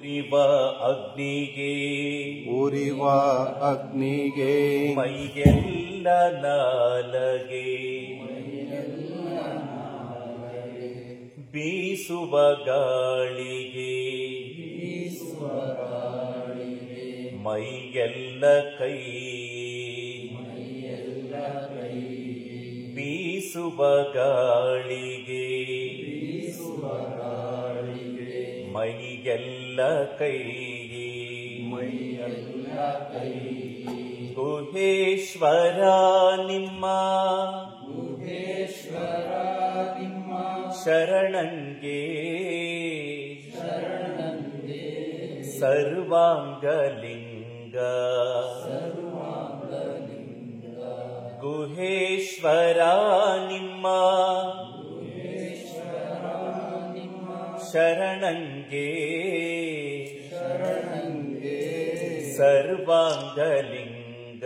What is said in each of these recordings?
ಇವ ಅಗ್ನಿಗೆ ಉರಿವ ಅಗ್ನಿಗೆ ಮೈಗೆಲ್ಲ ನಾಲಗೆ ಬೀಸುವ ಗಾಳಿಗೆ ಮೈಗೆಲ್ಲ ಕೈ ಬೀಸುವ ಗಾಳಿಗೆ ಮೈಗೆಲ್ಲ ಕೈ ಗುಹೇಶ್ವರ ನಿಮ್ಮ ಶರಣಂಗೆ ಸರ್ವಾಂಗಲಿಂಗ ಗುಹೇಶ್ವರ ನಿಮ್ಮ ಶರಣಂಗೆ ಸರ್ವಾಂಗಲಿಂಗ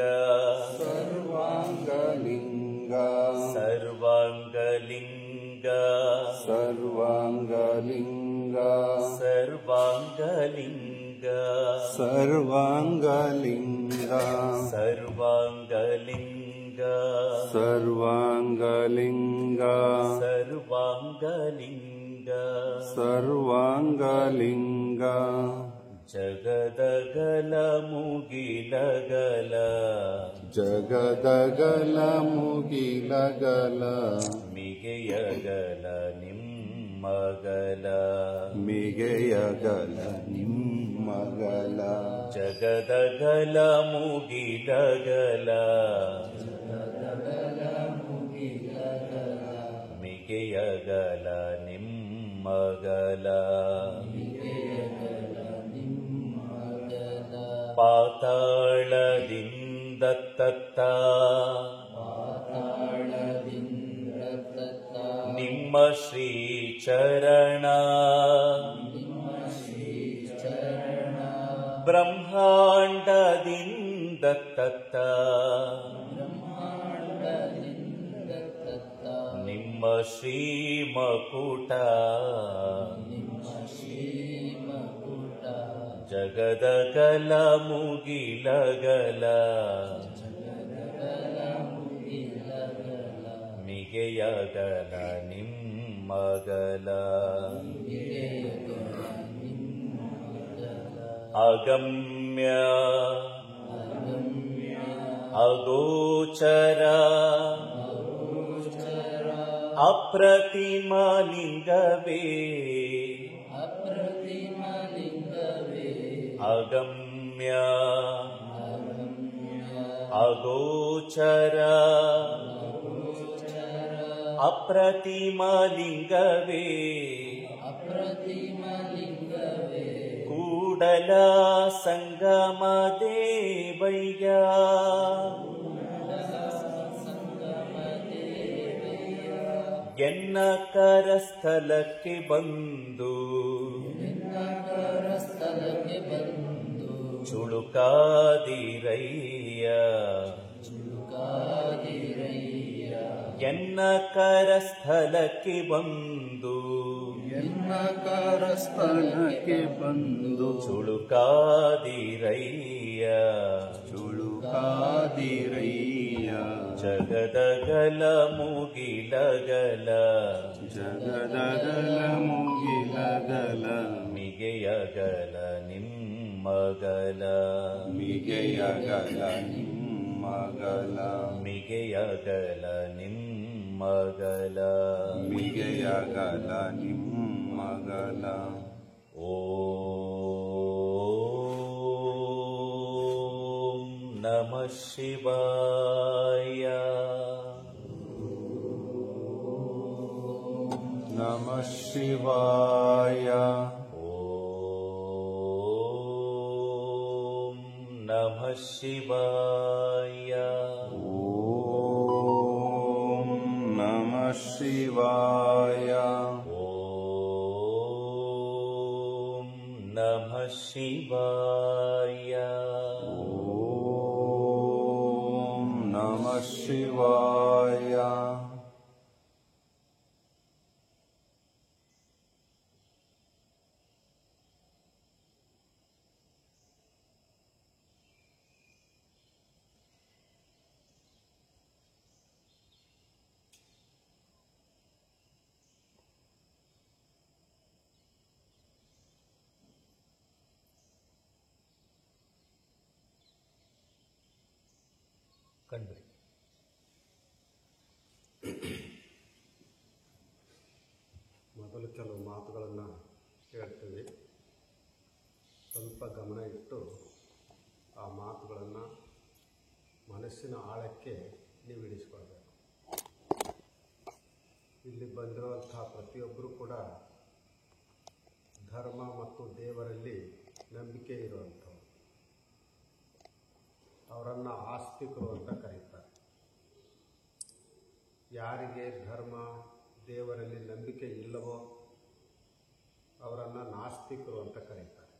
ಸರ್ವಾಂಗಲಿಂಗ ಸರ್ವಾಂಗಲಿಂಗ ಸರ್ವಾಂಗಲಿಂಗ ಸರ್ವಾಂಗಲಿಂಗ ಸರ್ವಾಂಗಲಿಂಗ ಸರ್ವಾಂಗಲಿಂಗ ಸರ್ವಾಂಗಲಿಂಗ ಸರ್ವಾಂಗಲಿಂಗ ಜಗದಗಲ ಮುಗಿಲಗಲ ಜಗದಗಲ ಮುಗಿಲಗಲ ಮಿಗೆಯಗಲ ನಿಮ್ಮಗಲ ಮಿಗೆಯಗಲ ನಿಮ್ಮಗಲ ಜಗದಗಲ ಮುಗಿಲಗಲ ಮಿಗೆಯಗಲ ನಿಮ್ಮಗಲ ಪಾತಾಳದಿಂದ ತತ್ತ ನಿಮ್ಮ ಶ್ರೀಚರಣ ಬ್ರಹ್ಮಾಂಡದಿಂದ ತತ್ತ ನಿಮ್ಮ ಶ್ರೀಮಕುಟ ಜಗದಗಲ ಮುಗಿಲಗಲ ಮಿಗೆಯಗಲ ನಿಮ್ಮಗಲ ಅಗಮ್ಯ ಅಗೋಚರ ಅಪ್ರತಿಮ ಲಿಂಗವೇ ಅಗಮ್ಯ ಅಗೋಚರ ಅಪ್ರತಿಮ ಲಿಂಗವೇ ಕೂಡಲ ಸಂಗಮ ದೇವಯ್ಯ ಎನ್ನ ಕರಸ್ಥಲಕ್ಕೆ ಬಂದು ಚುಳುಕಾದಿರಯ್ಯ ಎನ್ನ ಕರಸ್ಥಲಕ್ಕೆ ಬಂದು ಕರಸ್ಥಲಕ್ಕೆ ಬಂದು ಚುಳುಕಾದಿರಯ್ಯ ಚುಳುಕಾದಿರಯ್ಯ ಜಗದಗಲ ಮುಗಿಲಗಲ ಜಗದಗಲ ಮುಗಿಲಗಲ ಮಿಗೆಯಗಲ ನಿಮ್ಮಗಲ ಮಿಗೆಯಗಲ ನಿಮ್ಮಗಲ ಮಿಗೆಯಗಲ ನಿಮ್ಮಗಲ ಮಿಗೆಯಗಲ ನಿಮ್ಮಗಲ ಓಂ ನಮಃ ಶಿವಾಯ ನಮಃ ಶಿವಾಯ ಓಂ ನಮಃ ಶಿವಾಯ ಓಂ ನಮಃ ಶಿವಾಯ ಓಂ ನಮಃ ಶಿವಾಯ ಓಂ ನಮಃ ಶಿವಾಯ ಕಂಡ್ರಿ. ಮೊದಲು ಕೆಲವು ಮಾತುಗಳನ್ನು ಹೇಳ್ತೀವಿ. ಸ್ವಲ್ಪ ಗಮನ ಇಟ್ಟು ಆ ಮಾತುಗಳನ್ನು ಮನಸ್ಸಿನ ಆಳಕ್ಕೆ ನೀವು ಇಳಿಸ್ಕೊಳ್ಬೇಕು. ಇಲ್ಲಿ ಬಂದಿರುವಂಥ ಪ್ರತಿಯೊಬ್ಬರೂ ಕೂಡ ಧರ್ಮ ಮತ್ತು ದೇವರಲ್ಲಿ ನಂಬಿಕೆ ಇರುವಂಥವ್ರು. ಅವರನ್ನು ಆಸ್ತಿಕರು ಅಂತ ಕರೀತಾರೆ. ಯಾರಿಗೆ ಧರ್ಮ ದೇವರಲ್ಲಿ ನಂಬಿಕೆ ಇಲ್ಲವೋ ಅವರನ್ನು ನಾಸ್ತಿಕರು ಅಂತ ಕರೀತಾರೆ.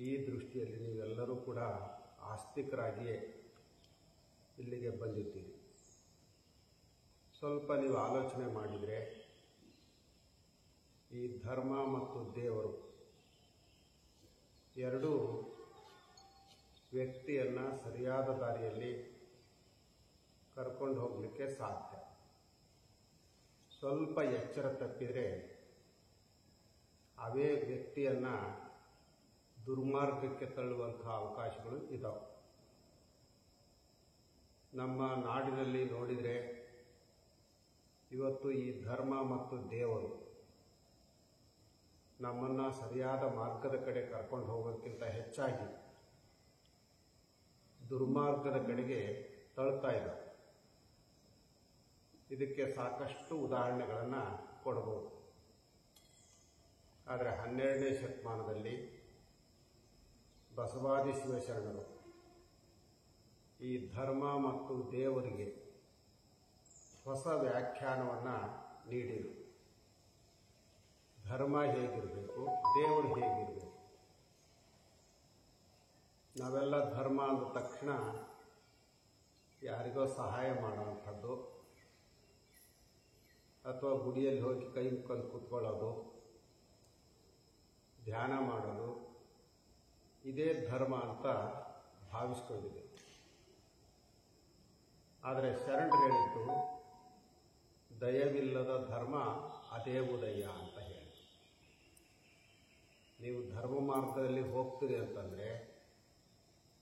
ಈ ದೃಷ್ಟಿಯಲ್ಲಿ ನೀವೆಲ್ಲರೂ ಕೂಡ ಆಸ್ತಿಕರಾಗಿಯೇ ಇಲ್ಲಿಗೆ ಬಂದಿದ್ದೀರಿ. ಸ್ವಲ್ಪ ನೀವು ಆಲೋಚನೆ ಮಾಡಿದರೆ ಈ ಧರ್ಮ ಮತ್ತು ದೇವರು ಎರಡೂ ವ್ಯಕ್ತಿಯನ್ನು ಸರಿಯಾದ ದಾರಿಯಲ್ಲಿ ಕರ್ಕೊಂಡು ಹೋಗಲಿಕ್ಕೆ ಸಾಧ್ಯ. ಸ್ವಲ್ಪ ಎಚ್ಚರ ತಪ್ಪಿದರೆ ಅವೇ ವ್ಯಕ್ತಿಯನ್ನು ದುರ್ಮಾರ್ಗಕ್ಕೆ ತಳ್ಳುವಂತಹ ಅವಕಾಶಗಳು ಇದ್ದಾವೆ. ನಮ್ಮ ನಾಡಿನಲ್ಲಿ ನೋಡಿದರೆ ಇವತ್ತು ಈ ಧರ್ಮ ಮತ್ತು ದೇವರು ನಮ್ಮನ್ನು ಸರಿಯಾದ ಮಾರ್ಗದ ಕಡೆ ಕರ್ಕೊಂಡು ಹೋಗೋಕ್ಕಿಂತ ಹೆಚ್ಚಾಗಿ ದುರ್ಮಾರ್ಗದ ಕಡೆಗೆ ತಳ್ತಾ ಇದ್ದಾರೆ. ಇದಕ್ಕೆ ಸಾಕಷ್ಟು ಉದಾಹರಣೆಗಳನ್ನು ಕೊಡಬಹುದು. ಆದರೆ 12ನೇ ಶತಮಾನದಲ್ಲಿ ಬಸವಾದಿ ಶಿವಶರಣರು ಈ ಧರ್ಮ ಮತ್ತು ದೇವರಿಗೆ ಹೊಸ ವ್ಯಾಖ್ಯಾನವನ್ನು ನೀಡಿದರು. ಧರ್ಮ ಹೇಗಿರಬೇಕು, ದೇವರು ಹೇಗಿರಬೇಕು. ನಾವೆಲ್ಲ ಧರ್ಮ ಅಂದ ತಕ್ಷಣ ಯಾರಿಗೋ ಸಹಾಯ ಮಾಡುವಂಥದ್ದು ಅಥವಾ ಗುಡಿಯಲ್ಲಿ ಹೋಗಿ ಕೈ ಮುಕ್ಕೊಂಡು ಕೂತ್ಕೊಳ್ಳೋದು, ಧ್ಯಾನ ಮಾಡೋದು, ಇದೇ ಧರ್ಮ ಅಂತ ಭಾವಿಸ್ಕೊಂಡಿದೆ. ಆದರೆ ಶರಣರು ಹೇಳಿದ್ದು ದಯವಿಲ್ಲದ ಧರ್ಮ ಅದೇ ಉದಯ ಅಂತ ಹೇಳಿ. ನೀವು ಧರ್ಮ ಮಾರ್ಗದಲ್ಲಿ ಹೋಗ್ತೀರಿ ಅಂತಂದರೆ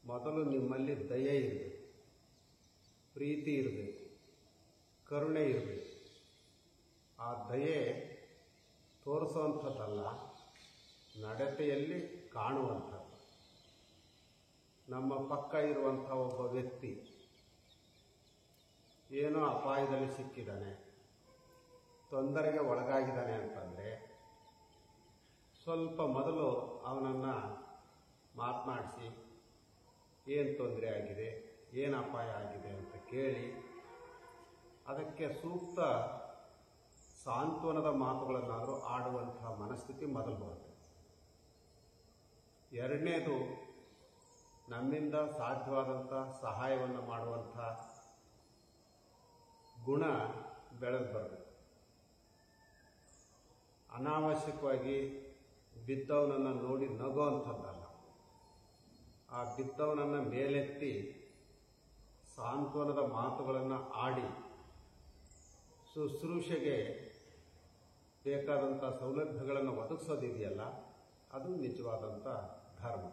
ಮೊದಲು ನಿಮ್ಮಲ್ಲಿ ದಯೆ ಇರಬೇಕು, ಪ್ರೀತಿ ಇರಬೇಕು, ಕರುಣೆ ಇರಬೇಕು. ಆ ದಯೆ ತೋರಿಸುವಂಥದ್ದಲ್ಲ, ನಡತೆಯಲ್ಲಿ ಕಾಣುವಂಥದ್ದು. ನಮ್ಮ ಪಕ್ಕ ಇರುವಂಥ ಒಬ್ಬ ವ್ಯಕ್ತಿ ಏನೋ ಅಪಾಯದಲ್ಲಿ ಸಿಕ್ಕಿದ್ದಾನೆ, ತೊಂದರೆಗೆ ಒಳಗಾಗಿದ್ದಾನೆ ಅಂತಂದರೆ ಸ್ವಲ್ಪ ಮೊದಲು ಅವನನ್ನು ಮಾತನಾಡಿಸಿ ಏನು ತೊಂದರೆ ಆಗಿದೆ, ಏನು ಅಪಾಯ ಆಗಿದೆ ಅಂತ ಕೇಳಿ ಅದಕ್ಕೆ ಸೂಕ್ತ ಸಾಂತ್ವನದ ಮಾತುಗಳನ್ನಾದರೂ ಆಡುವಂಥ ಮನಸ್ಥಿತಿ ಮೊದಲು ಬರುತ್ತೆ. ಎರಡನೇದು, ನಮ್ಮಿಂದ ಸಾಧ್ಯವಾದಂಥ ಸಹಾಯವನ್ನು ಮಾಡುವಂಥ ಗುಣ ಬೆಳೆದು ಬರಬೇಕು. ಅನಾವಶ್ಯಕವಾಗಿ ಬಿದ್ದವನನ್ನು ನೋಡಿ ನಗುವಂಥದ್ದಲ್ಲ, ಆ ಬಿದ್ದವನನ್ನು ಮೇಲೆತ್ತಿ ಸಾಂತ್ವನದ ಮಾತುಗಳನ್ನು ಆಡಿ ಶುಶ್ರೂಷೆಗೆ ಬೇಕಾದಂಥ ಸೌಲಭ್ಯಗಳನ್ನು ಒದಗಿಸೋದಿದೆಯಲ್ಲ, ಅದು ನಿಜವಾದಂಥ ಧರ್ಮ.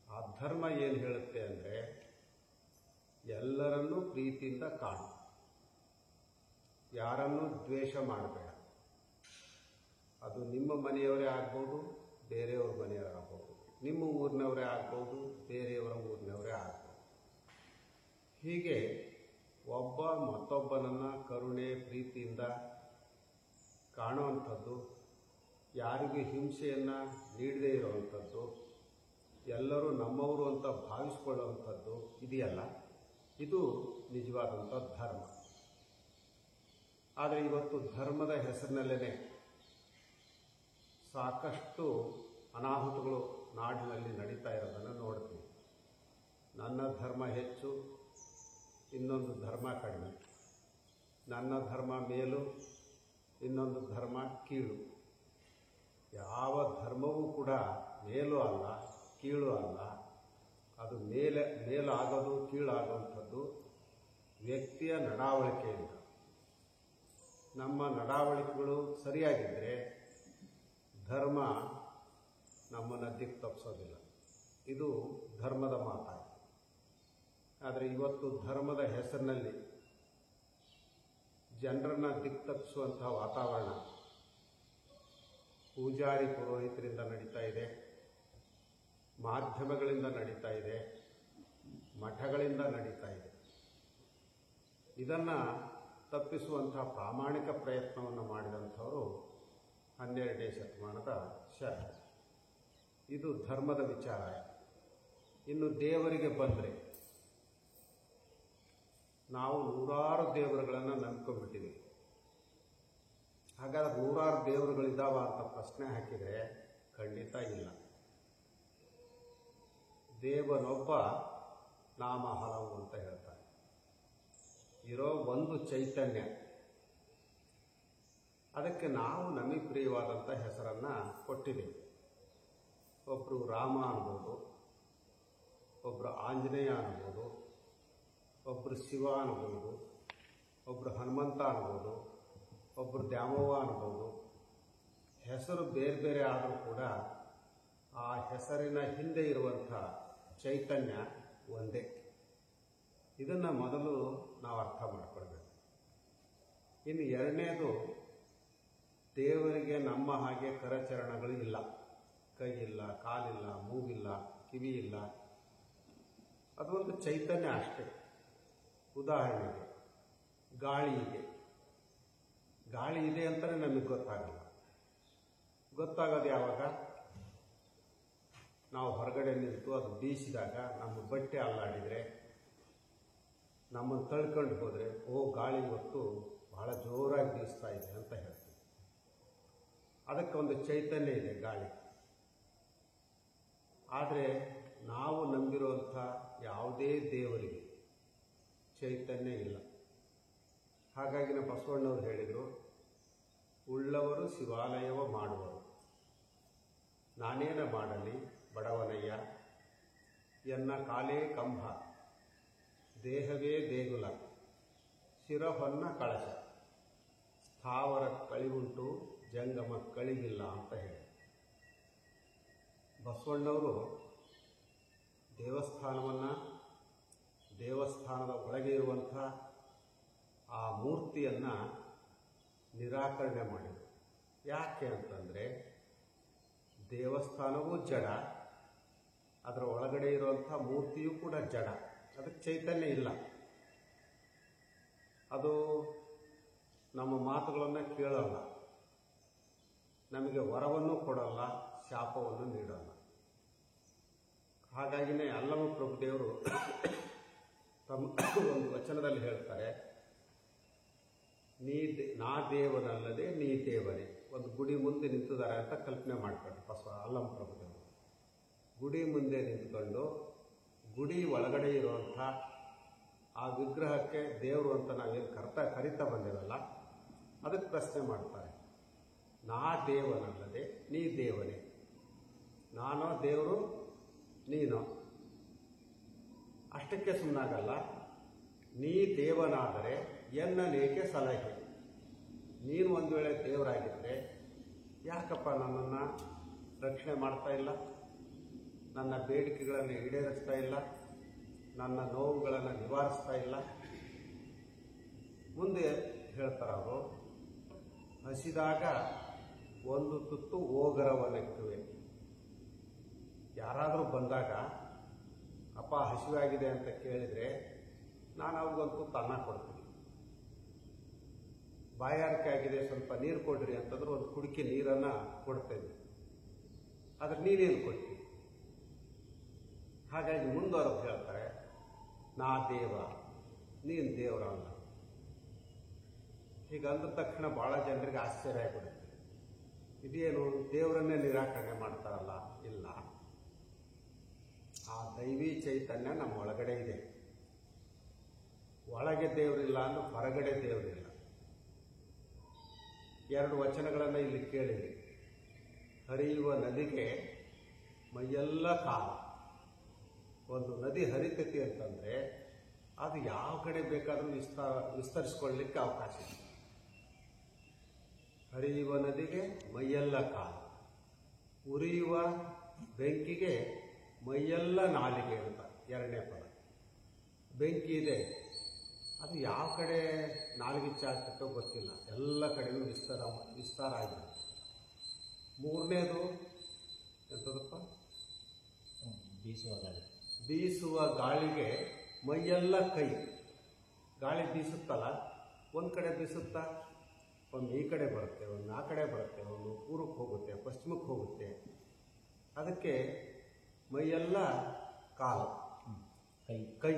ಆ ಧರ್ಮ ಏನು ಹೇಳುತ್ತೆ ಅಂದರೆ ಎಲ್ಲರನ್ನೂ ಪ್ರೀತಿಯಿಂದ ಕಾಣು, ಯಾರನ್ನೂ ದ್ವೇಷ ಮಾಡಬೇಡ. ಅದು ನಿಮ್ಮ ಮನೆಯವರೇ ಆಗ್ಬೋದು, ಬೇರೆಯವ್ರ ಮನೆಯವರೇ ಆಗ್ಬೋದು, ನಿಮ್ಮ ಊರಿನವರೇ ಆಗ್ಬೋದು, ಬೇರೆಯವರ ಊರಿನವರೇ ಆಗ್ಬೋದು. ಹೀಗೆ ಒಬ್ಬ ಮತ್ತೊಬ್ಬನನ್ನು ಕರುಣೆ ಪ್ರೀತಿಯಿಂದ ಕಾಣುವಂಥದ್ದು, ಯಾರಿಗೂ ಹಿಂಸೆಯನ್ನು ನೀಡದೇ ಇರುವಂಥದ್ದು, ಎಲ್ಲರೂ ನಮ್ಮವರು ಅಂತ ಭಾವಿಸ್ಕೊಳ್ಳುವಂಥದ್ದು ಇದೆಯಲ್ಲ, ಇದು ನಿಜವಾದಂಥ ಧರ್ಮ. ಆದರೆ ಇವತ್ತು ಧರ್ಮದ ಹೆಸರಿನಲ್ಲೇ ಸಾಕಷ್ಟು ಅನಾಹುತಗಳು ನಾಡಿನಲ್ಲಿ ನಡೀತಾ ಇರೋದನ್ನು ನೋಡ್ತೀವಿ. ನನ್ನ ಧರ್ಮ ಹೆಚ್ಚು, ಇನ್ನೊಂದು ಧರ್ಮ ಕಡಿಮೆ, ನನ್ನ ಧರ್ಮ ಮೇಲು, ಇನ್ನೊಂದು ಧರ್ಮ ಕೀಳು. ಯಾವ ಧರ್ಮವೂ ಕೂಡ ಮೇಲು ಅಲ್ಲ, ಕೀಳು ಅಲ್ಲ. ಅದು ಮೇಲಾಗೋದು ಕೀಳಾಗುವಂಥದ್ದು ವ್ಯಕ್ತಿಯ ನಡಾವಳಿಕೆಯಿಂದ. ನಮ್ಮ ನಡಾವಳಿಕೆಗಳು ಸರಿಯಾಗಿದ್ದರೆ ಧರ್ಮ ನಮ್ಮನ್ನು ದಿಕ್ಕು ತಪ್ಪಿಸೋದಿಲ್ಲ. ಇದು ಧರ್ಮದ ಮಾತಾಗಿದೆ. ಆದರೆ ಇವತ್ತು ಧರ್ಮದ ಹೆಸರಿನಲ್ಲಿ ಜನರನ್ನು ದಿಕ್ತಪ್ಪಿಸುವಂತಹ ವಾತಾವರಣ ಪೂಜಾರಿ ಪುರೋಹಿತರಿಂದ ನಡೀತಾ ಇದೆ, ಮಾಧ್ಯಮಗಳಿಂದ ನಡೀತಾ ಇದೆ, ಮಠಗಳಿಂದ ನಡೀತಾ ಇದೆ. ಇದನ್ನು ತಪ್ಪಿಸುವಂತಹ ಪ್ರಾಮಾಣಿಕ ಪ್ರಯತ್ನವನ್ನು ಮಾಡಿದಂಥವರು 12ನೇ ಶತಮಾನದ ಶರಣ. ಇದು ಧರ್ಮದ ವಿಚಾರ. ಇನ್ನು ದೇವರಿಗೆ ಬಂದರೆ ನಾವು ನೂರಾರು ದೇವರುಗಳನ್ನು ನಂಬ್ಕೊಂಡ್ಬಿಟ್ಟಿದ್ದೀವಿ. ಹಾಗಾದ್ರೆ ನೂರಾರು ದೇವರುಗಳಿದ್ದಾವ ಅಂತ ಪ್ರಶ್ನೆ ಹಾಕಿದರೆ ಖಂಡಿತ ಇಲ್ಲ. ದೇವನೊಬ್ಬ ನಾಮ ಹಲವು ಅಂತ ಹೇಳ್ತಾರೆ. ಇರೋ ಒಂದು ಚೈತನ್ಯ, ಅದಕ್ಕೆ ನಾವು ನಮಗೆ ಪ್ರಿಯವಾದಂಥ ಹೆಸರನ್ನು ಕೊಟ್ಟಿದ್ದೀವಿ. ಒಬ್ಬರು ರಾಮ ಅನ್ಬೋದು, ಒಬ್ಬರು ಆಂಜನೇಯ ಅನ್ಬೋದು, ಒಬ್ಬರು ಶಿವ ಅನ್ಬೋದು, ಒಬ್ಬರು ಹನುಮಂತ ಅನ್ಬೋದು, ಒಬ್ಬರು ದ್ಯಾಮವ್ವ ಅನ್ಬೋದು. ಹೆಸರು ಬೇರೆ ಬೇರೆ ಆದರೂ ಕೂಡ ಆ ಹೆಸರಿನ ಹಿಂದೆ ಇರುವಂಥ ಚೈತನ್ಯ ಒಂದೇ. ಇದನ್ನು ಮೊದಲು ನಾವು ಅರ್ಥ ಮಾಡಿಕೊಳ್ಬೇಕು. ಇನ್ನು ಎರಡನೇದು, ದೇವರಿಗೆ ನಮ್ಮ ಹಾಗೆ ಕರಚರಣಗಳು ಇಲ್ಲ. ಕೈ ಇಲ್ಲ, ಕಾಲಿಲ್ಲ, ಮೂಗಿಲ್ಲ, ಕಿವಿ ಇಲ್ಲ. ಅದೊಂದು ಚೈತನ್ಯ ಅಷ್ಟೇ. ಉದಾಹರಣೆಗೆ ಗಾಳಿ ಇದೆ ಅಂತಲೇ ನಮಗೆ ಗೊತ್ತಾಗಲ್ಲ. ಗೊತ್ತಾಗೋದು ಯಾವಾಗ? ನಾವು ಹೊರಗಡೆ ನಿಂತು ಅದು ಬೀಸಿದಾಗ ನಮ್ಮ ಬಟ್ಟೆ ಅಲ್ಲಾಡಿದರೆ, ನಮ್ಮನ್ನು ತಳ್ಕೊಂಡು ಹೋದರೆ, ಗಾಳಿ ಇವತ್ತು ಬಹಳ ಜೋರಾಗಿ ಬೀಸ್ತಾ ಇದೆ ಅಂತ ಹೇಳ್ತೀವಿ. ಅದಕ್ಕೊಂದು ಚೈತನ್ಯ ಇದೆ ಗಾಳಿ. ಆದರೆ ನಾವು ನಂಬಿರುವಂಥ ಯಾವುದೇ ದೇವರಿಗೆ ಚೈತನ್ಯ ಇಲ್ಲ. ಹಾಗಾಗಿ ನಮ್ಮ ಬಸವಣ್ಣವರು ಹೇಳಿದರು, ಉಳ್ಳವರು ಶಿವಾಲಯವ ಮಾಡುವರು, ನಾನೇನ ಮಾಡಲಿ ಬಡವನಯ್ಯ, ಎನ್ನ ಕಾಲೇ ಕಂಬ, ದೇಹವೇ ದೇಗುಲ, ಶಿರಹೊನ್ನ ಕಳಶ, ಸ್ಥಾವರ ಕಳಿವುಂಟು ಜಂಗಮ ಕಳಿಗಿಲ್ಲ ಅಂತ ಹೇಳಿ. ಬಸವಣ್ಣವರು ದೇವಸ್ಥಾನದ ಒಳಗೆ ಇರುವಂಥ ಆ ಮೂರ್ತಿಯನ್ನು ನಿರಾಕರಣೆ ಮಾಡಿದರು. ಯಾಕೆ ಅಂತಂದರೆ ದೇವಸ್ಥಾನವೂ ಜಡ, ಅದರ ಒಳಗಡೆ ಇರುವಂಥ ಮೂರ್ತಿಯೂ ಕೂಡ ಜಡ. ಅದಕ್ಕೆ ಚೈತನ್ಯ ಇಲ್ಲ. ಅದು ನಮ್ಮ ಮಾತುಗಳನ್ನು ಕೇಳಲ್ಲ, ನಮಗೆ ವರವನ್ನು ಕೊಡಲ್ಲ, ಶಾಪವನ್ನು ನೀಡಲ್ಲ. ಹಾಗಾಗಿನೇ ಅಲ್ಲಮ ಪ್ರಭುದೇವರು ತಮ್ಮ ಒಂದು ವಚನದಲ್ಲಿ ಹೇಳ್ತಾರೆ, ನಾ ದೇವನಲ್ಲದೆ ನೀ ದೇವನೇ. ಒಂದು ಗುಡಿ ಮುಂದೆ ನಿಂತಿದ್ದಾರೆ ಅಂತ ಕಲ್ಪನೆ ಮಾಡ್ತಾರೆ ಅಲ್ಲಮ ಪ್ರಭುದೇವರು. ಗುಡಿ ಮುಂದೆ ನಿಂತ್ಕೊಂಡು ಗುಡಿ ಒಳಗಡೆ ಇರುವಂಥ ಆ ವಿಗ್ರಹಕ್ಕೆ ದೇವರು ಅಂತ ನಾವೇನು ಕರಿತಾ ಬಂದಿರಲ್ಲ, ಅದಕ್ಕೆ ಪ್ರಶ್ನೆ ಮಾಡ್ತಾರೆ, ನಾ ದೇವನಲ್ಲದೆ ನೀ ದೇವನೇ. ನಾನೋ ದೇವರು, ನೀನೋ. ಅಷ್ಟಕ್ಕೆ ಸುಮ್ಮನಾಗಲ್ಲ, ನೀ ದೇವನಾದರೆ ಎನ್ನಲೇಕೆ ಸಲಹೆ. ನೀನು ಒಂದು ವೇಳೆ ದೇವರಾಗಿದ್ದರೆ ಯಾಕಪ್ಪ ನನ್ನನ್ನು ರಕ್ಷಣೆ ಮಾಡ್ತಾ ಇಲ್ಲ, ನನ್ನ ಬೇಡಿಕೆಗಳನ್ನು ಈಡೇರಿಸ್ತಾ ಇಲ್ಲ, ನನ್ನ ನೋವುಗಳನ್ನು ನಿವಾರಿಸ್ತಾ ಇಲ್ಲ. ಮುಂದೆ ಹೇಳ್ತಾರೆ ಅವರು, ಹಸಿದಾಗ ಒಂದು ತುತ್ತು ಓಗರವನೆಕ್ಕುವೆ. ಯಾರಾದರೂ ಬಂದಾಗ ಅಪ್ಪ ಹಸಿವಾಗಿದೆ ಅಂತ ಕೇಳಿದರೆ ನಾನು ಅವ್ರಿಗೊಂದು ತುತ್ತು ಅನ್ನ ಕೊಡ್ತೀನಿ. ಬಾಯಾರಿಕೆ ಆಗಿದೆ, ಸ್ವಲ್ಪ ನೀರು ಕೊಡ್ರಿ ಅಂತಂದ್ರೆ ಒಂದು ಕುಡಿಕೆ ನೀರನ್ನು ಕೊಡ್ತೇನೆ. ಆದರೆ ನೀನೇನು ಕೊಡ್ತೀನಿ? ಹಾಗಾಗಿ ಮುಂದುವರೆದು ಹೇಳ್ತಾರೆ, ನಾ ದೇವ, ನೀನು ದೇವರಲ್ಲ. ಹೀಗಂದ ತಕ್ಷಣ ಭಾಳ ಜನರಿಗೆ ಆಶ್ಚರ್ಯ ಆಗಿಬಿಡುತ್ತೆ. ಇದೇನು ದೇವರನ್ನೇ ನಿರಾಕರಣೆ ಮಾಡ್ತಾರಲ್ಲ? ಇಲ್ಲ, ಆ ದೈವಿ ಚೈತನ್ಯ ನಮ್ಮ ಒಳಗಡೆ ಇದೆ. ಒಳಗೆ ದೇವರಿಲ್ಲ ಅಂದ್ರೆ ಹೊರಗಡೆ ದೇವರಿಲ್ಲ. ಎರಡು ವಚನಗಳನ್ನು ಇಲ್ಲಿ ಕೇಳಿರಿ. ಹರಿಯುವ ನದಿಗೆ ಮೈಯೆಲ್ಲ ಕಾಲ. ಒಂದು ನದಿ ಹರಿತೈತಿ ಅಂತಂದರೆ ಅದು ಯಾವ ಕಡೆ ಬೇಕಾದರೂ ವಿಸ್ತರಿಸ್ಕೊಳ್ಳಲಿಕ್ಕೆ ಅವಕಾಶ ಇದೆ. ಹರಿಯುವ ನದಿಗೆ ಮೈಯೆಲ್ಲ ಕಾಲ, ಉರಿಯುವ ಬೆಂಕಿಗೆ ಮೈಯೆಲ್ಲ ನಾಲಿಗೆ ಅಂತ ಎರಡನೇ ಪದ. ಬೆಂಕಿ ಇದೆ, ಅದು ಯಾವ ಕಡೆ ನಾಲಿಗೆ ಚಾಚುತ್ತೋ ಗೊತ್ತಿಲ್ಲ, ಎಲ್ಲ ಕಡೆಯೂ ವಿಸ್ತಾರ ಆಗಿದೆ. ಮೂರನೇದು ಎಂಥದಪ್ಪ? ಬೀಸುವ ಗಾಳಿಗೆ ಮೈಯೆಲ್ಲ ಕೈ. ಗಾಳಿ ಬೀಸುತ್ತಲ್ಲ, ಒಂದು ಕಡೆ ಬೀಸುತ್ತಾ, ಒಂದು ಈ ಕಡೆ ಬರುತ್ತೆ, ಒಂದು ಆ ಕಡೆ ಬರುತ್ತೆ, ಒಂದು ಪೂರ್ವಕ್ಕೆ ಹೋಗುತ್ತೆ, ಪಶ್ಚಿಮಕ್ಕೆ ಹೋಗುತ್ತೆ. ಅದಕ್ಕೆ ಮೈಯೆಲ್ಲ ಕಾಲು, ಕೈ.